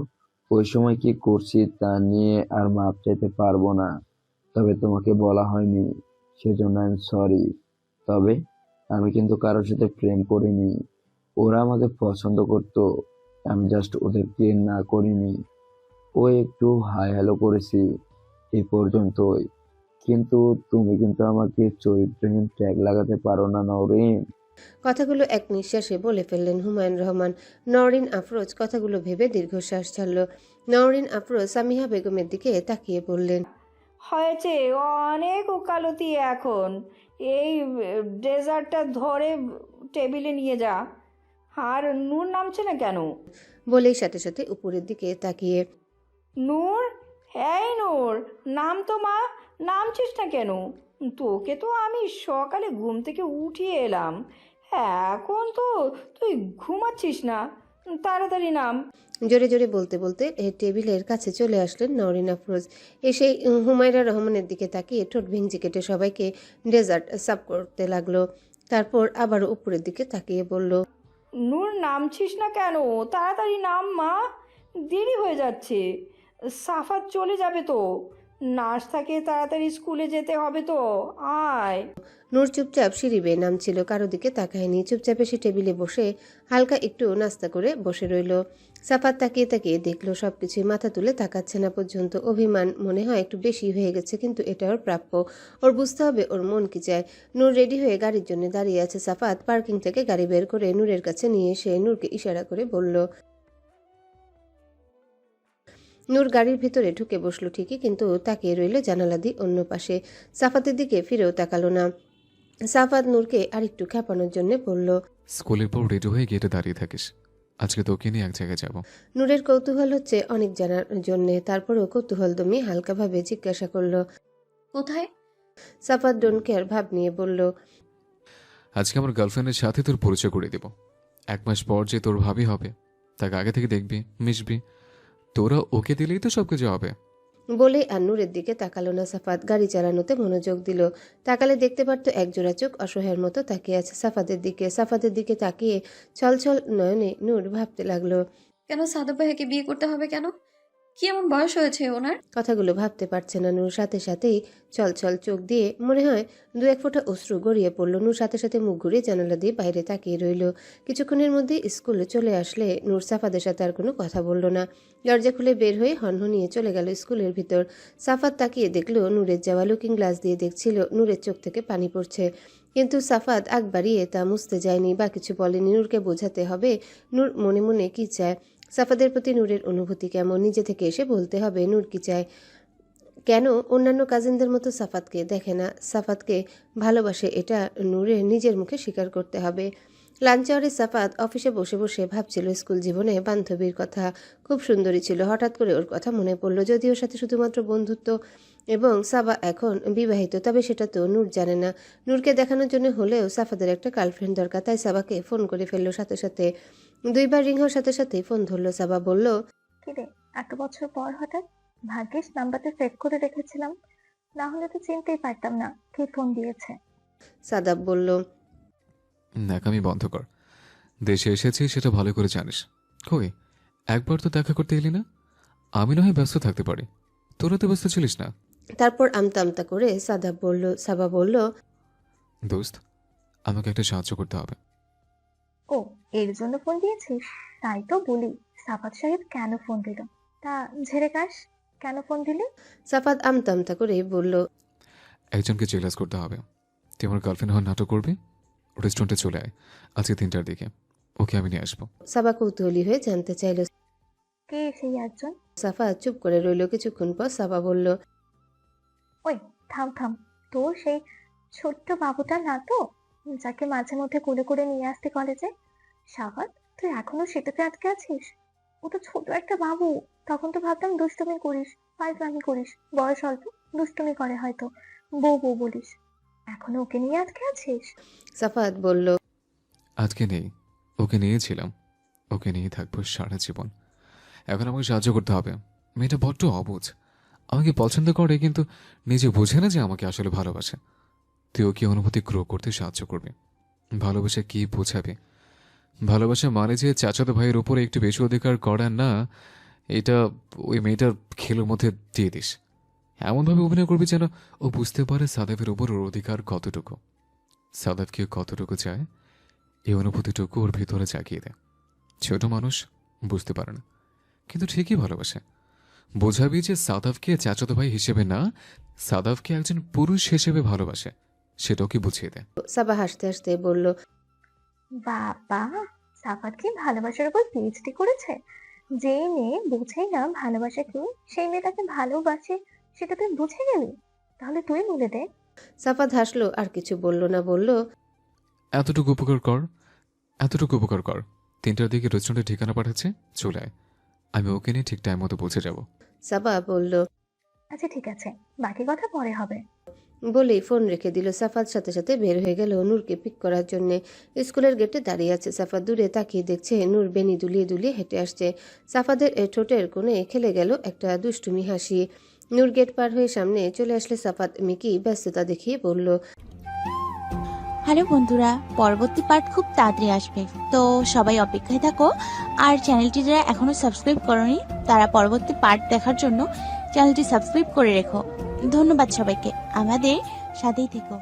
Speaker 3: ওই সময় কি করছি তা নিয়ে আর মাপ চাইতে পারবো না, তবে তোমাকে বলা হয়নি, সেজন্য আমি সরি। তবে আমি কিন্তু কারোর সাথে প্রেম করিনি, ওরা আমাকে পছন্দ করতো, আমি জাস্ট ওদেরকে না করিনি। ও একটু হাই হ্যালো করেছি, এই পর্যন্তই। কিন্তু তুমি কিন্তু আমাকে চরিত্রহীন ট্যাগ লাগাতে পারো না নওরিন।
Speaker 1: কথাগুলো এক নিঃশ্বাসে বলে ফেললেন হুমায়ুন রহমান। নওরিন আফরোজ কথাগুলো ভেবে দীর্ঘশ্বাস ছাড়ল। নওরিন আফরোজ সামিহা বেগমের দিকে তাকিয়ে বললেন,
Speaker 9: হয়েছে, অনেক ওকালতি এখন। এই ডেজার্টটা ধরে টেবিলে নিয়ে যা। আর নূর নামছে না কেন?
Speaker 1: বলেই সাথে সাথে উপরের দিকে তাকিয়ে,
Speaker 9: নূর, এই নূর, নাম তো মা, নামছিস না কেন? তোকে তো আমি সকালে ঘুম থেকে উঠিয়ে এলাম, এখন তো তুই ঘুমাচ্ছিস না। তাড়াতাড়ি নাম।
Speaker 1: জোরে জোরে বলতে বলতে টেবিলের কাছে চলে আসলেন নওরিন আফরোজ। এসে হুমায়রা রহমানের দিকে তাকিয়ে ঠোঁট ভেঙচি কেটে সবাইকে ডেজার্ট সার্ভ করতে লাগলো। তারপর আবারও উপরের দিকে তাকিয়ে বলল,
Speaker 9: নূর, নামছিস না কেন? তাড়াতাড়ি নাম মা, দেরি হয়ে যাচ্ছে। সাফাত চলে যাবে তো, নার্সটাকে তাড়াতাড়ি স্কুলে যেতে হবে তো, আয়।
Speaker 1: নূর চুপচাপ সিঁড়ি বেয়ে নামছিল, কারো দিকে তাকায়নি, চুপচাপ এসে টেবিলে বসে হালকা একটু নাস্তা করে বসে রইল। সাফাত তাকিয়ে তাকিয়ে দেখলো সবকিছুই, মাথা তুলে তাকাচ্ছে না পর্যন্ত। অভিমান মনে হয় একটু বেশি হয়ে গেছে, কিন্তু এটা ওর প্রাপ্য। ওর বুঝতে হবে ওর মন কি চায়। নূর রেডি হয়ে গাড়ির জন্য দাঁড়িয়ে আছে। সাফাত পার্কিং থেকে গাড়ি বের করে নূরের কাছে নিয়ে এসে নূরকে ইশারা করে বলল। নূর গাড়ির ভিতরে ঢুকে বসলো ঠিকই, কিন্তু তাকিয়ে রইল জানালা দিয়ে অন্য পাশে। সাফাতের দিকে ফিরেও তাকালো না। সাফাত নূরকে আরেকটু খেপানোর জন্য বলল,
Speaker 4: স্কুলের পর রেডি হয়ে গেটে দাঁড়িয়ে থাকিস, আজকে তোকে নিয়ে এক জায়গায় যাব।
Speaker 1: নূরের কৌতূহল হচ্ছে অনেক জানার জন্যে, তারপরেও কৌতূহল দমিয়ে হালকাভাবে জিজ্ঞাসা করলো।
Speaker 2: কোথায়?
Speaker 1: সাফাত ডোন্ট কেয়ার ভাব নিয়ে বলল,
Speaker 4: আজকে আমার গার্লফ্রেন্ডের সাথে তোর পরিচয় করে দেব। 1 মাস পর যে তোর ভাবি হবে, তাকে আগে থেকে দেখবি, মিশবি, তোরা ওকে দিলেই তো সবকিছু হবে।
Speaker 1: বলে আর নূরের দিকে তাকালো না। সাফাত গাড়ি চালানোতে মনোযোগ দিল। তাকালে দেখতে পারত একজোড়া চোখ অসহায়ের মতো তাকিয়ে আছে সাফাতের দিকে। সাফাতের দিকে তাকিয়ে ছলছল নয়নে নূর ভাবতে লাগলো,
Speaker 2: কেন সাদাব ভাইয়াকে বিয়ে করতে হবে কেন? কি এমন বয়স হয়েছে ওনার?
Speaker 1: কথাগুলো ভাবতে পারছে না নূর। সাথে সাথেই ছলছল চোখ দিয়ে মনে হয় 2-1 ফোঁটা অশ্রু গড়িয়ে পড়ল। নূর সাথে সাথে মুখ ঘুরিয়ে জানালা দিয়ে বাইরে তাকিয়ে রইল। কিছুক্ষণের মধ্যে স্কুলে চলে আসলে নূর সাফাদের সাথে আর কোনো কথা বলল না। দরজা খুলে বের হয়ে হনহনিয়ে চলে গেল স্কুলের ভিতর। সাফাত তাকিয়ে দেখলো নূরের যাওয়া, লুকিং গ্লাস দিয়ে দেখছিল নূরের চোখ থেকে পানি পড়ছে, কিন্তু সাফাত আগ বাড়িয়ে তা মুছতে যায়নি বা কিছু বলেনি। নূরকে বোঝাতে হবে নূর মনে মনে কি চায়, সাফাতের প্রতি নূরের অনুভূতি কেমন, নিজে থেকে এসে বলতে হবে নূর কি চায়, কেন অন্যান্য কাজিনদের মতো সাফাতকে দেখে না, সাফাতকে ভালোবাসে, এটা নূরের নিজের মুখে স্বীকার করতে হবে। লাঞ্চ আওয়ারে সাফাত অফিসে বসে বসে ভাবছিল স্কুল জীবনে বান্ধবীর কথা। খুব সুন্দরী ছিল, হঠাৎ করে ওর কথা মনে পড়ল। যদিও ওর সাথে শুধুমাত্র বন্ধুত্ব এবং সাবা এখন বিবাহিত, তবে সেটা তো নূর জানে না। নূরকে দেখানোর জন্য হলেও সাফাদের একটা গার্লফ্রেন্ড দরকার, তাই সাবাকে ফোন করে ফেললো সাথে সাথে। 2বার রিং হওয়ার সাথে সাথেই ফোন ধরলো। সাবা বলল,
Speaker 12: কিরে, এত বছর পর হঠাৎ? ভাগ্যিস নাম্বারটা সেভ করে রেখেছিলাম, না হলে তো চিনতেই পারতাম না কে ফোন দিয়েছে।
Speaker 1: সাদাব বলল,
Speaker 4: ন্যাকামি বন্ধ কর, দেশে এসেছি সেটা ভালো করে জানিস। কই একবার তো দেখা করতে এলি না? আমি না হয় ব্যস্ত থাকতে পারি, তোরা তো ব্যস্ত ছিলিস না।
Speaker 1: তারপর আমতা আমতা করে সাবা বলল,
Speaker 4: দোস্ত, আমাকে একটা সাহায্য করতে হবে।
Speaker 12: ও, এর জন্য ফোন দিয়েছিস? তাই তো বলি, সাফাত সাহেব কেন ফোন দিল? তা ঝেড়ে কাশ, কেন ফোন দিলি?
Speaker 1: সাফাত আমতা আমতা করে বলল,
Speaker 4: একজনকে জেলাস করতে হবে। তুই আমার গার্লফ্রেন্ড হওয়ার নাটক করবি, রেস্টুরেন্টে চলে আয় আজকে 3টার দিকে, ওকে আমি নিয়ে আসবো।
Speaker 1: সাবা কৌতূহলী হয়ে জানতে চাইল।
Speaker 12: কে সেই একজন?
Speaker 1: সাফাত চুপ করে রইল। কিছুক্ষণ পর সাবা বলল,
Speaker 12: ওই থাম থাম, তোর সেই ছোট্ট বাবুটা না তো, যাকে মাঝে মধ্যে কোলে করে নিয়ে আসতে কলেজে? সাফাত, তুই এখনো সেটাতে আটকে আছিস? ও তো ছোট একটা বাবু। তখন তো ভাবতাম দুষ্টুমি করিস, ফাইজলামি করিস, বয়স অল্প, দুষ্টুমি করে হয়তো, বউ বউ বলিস। এখনো ওকে নিয়ে আজকে আছিস?
Speaker 1: সাফাত বলল,
Speaker 4: আজকে নেই, ওকে নিয়েছিলাম, ওকে নিয়ে থাকবো সারা জীবন। এখন আমাকে সাহায্য করতে হবে। মেয়েটা বড্ড অবুঝ, আমাকে পছন্দ করে কিন্তু নিজে বোঝে না যে আমাকে আসলে ভালোবাসে। তুই ওকে অনুভূতি গ্রো করতে সাহায্য করবি। ভালোবাসা কি বোঝাবে? ভালোবাসা মানে যে চাচাতো ভাইয়ের উপরে একটু বেশি অধিকার করার না, এটা ওই মেয়েটার খেলোর মধ্যে দিয়ে দিস। এমনভাবে অভিনয় করবি যেন ও বুঝতে পারে সাদাফের উপর ওর অধিকার কতটুকু, সাদাফকে কতটুকু চায়, এই অনুভূতিটুকু ওর ভিতরে জাগিয়ে দেয়। ছোট মানুষ বুঝতে পারে না, কিন্তু ঠিকই ভালোবাসে। বোঝাবি যে সাদাফকে চাচাতো ভাই হিসেবে না, সাদাফকে একজন পুরুষ হিসেবে ভালোবাসে, সেটাও কি বুঝিয়ে দেয়।
Speaker 1: সাবা হাসতে হাসতে বলল,
Speaker 12: বাবা, সাফাত কি ভালোবাসার উপর পিএইচডি করেছে? যে মেয়ে বোঝেই না ভালোবাসা কি, সেই মেয়েটাকে ভালোবাসে, সেটা তুই বুঝে গেলি? তাহলে তুই বলে দে।
Speaker 1: সাফাত হাসলো, আর কিছু বলল না। বলল,
Speaker 4: এতটুকু উপকার কর, এতটুকু উপকার কর। 3টার দিকে রেস্টুরেন্টের ঠিকানা পাঠাচ্ছে, চলে আয়। আমি ওকে নিয়ে ঠিক টাইম মতো পৌঁছে যাব।
Speaker 1: সাবা বলল,
Speaker 12: আচ্ছা ঠিক আছে, বাকি কথা পরে হবে।
Speaker 1: বলেই ফোন রেখে দিল। সাফাত সাথে সাথে বের হয়ে গেল নূরকে পিক করার জন্য। স্কুলের গেটে দাঁড়িয়ে আছে সাফাত। দূরে তাকিয়ে দেখছে নূর বেনি দুলিয়ে দুলিয়ে হেঁটে আসছে। সাফাদের ঠোঁটের কোণে খেলে গেল একটা দুষ্টুমি হাসি। নূর গেট পার হয়ে সামনে চলে আসলে সাফাত মিকি ব্যস্ততা দেখিয়ে বলল,
Speaker 13: হ্যালো বন্ধুরা, পরবর্তী পার্ট খুব তাড়াতাড়ি আসবে, তো সবাই অপেক্ষায় থাকো। আর চ্যানেলটি যারা এখনো সাবস্ক্রাইব করনি তারা পরবর্তী পার্ট দেখার জন্য চ্যানেলটি সাবস্ক্রাইব করে রেখো। ধন্যবাদ সবাইকে, আমাদের সাথেই থেকো।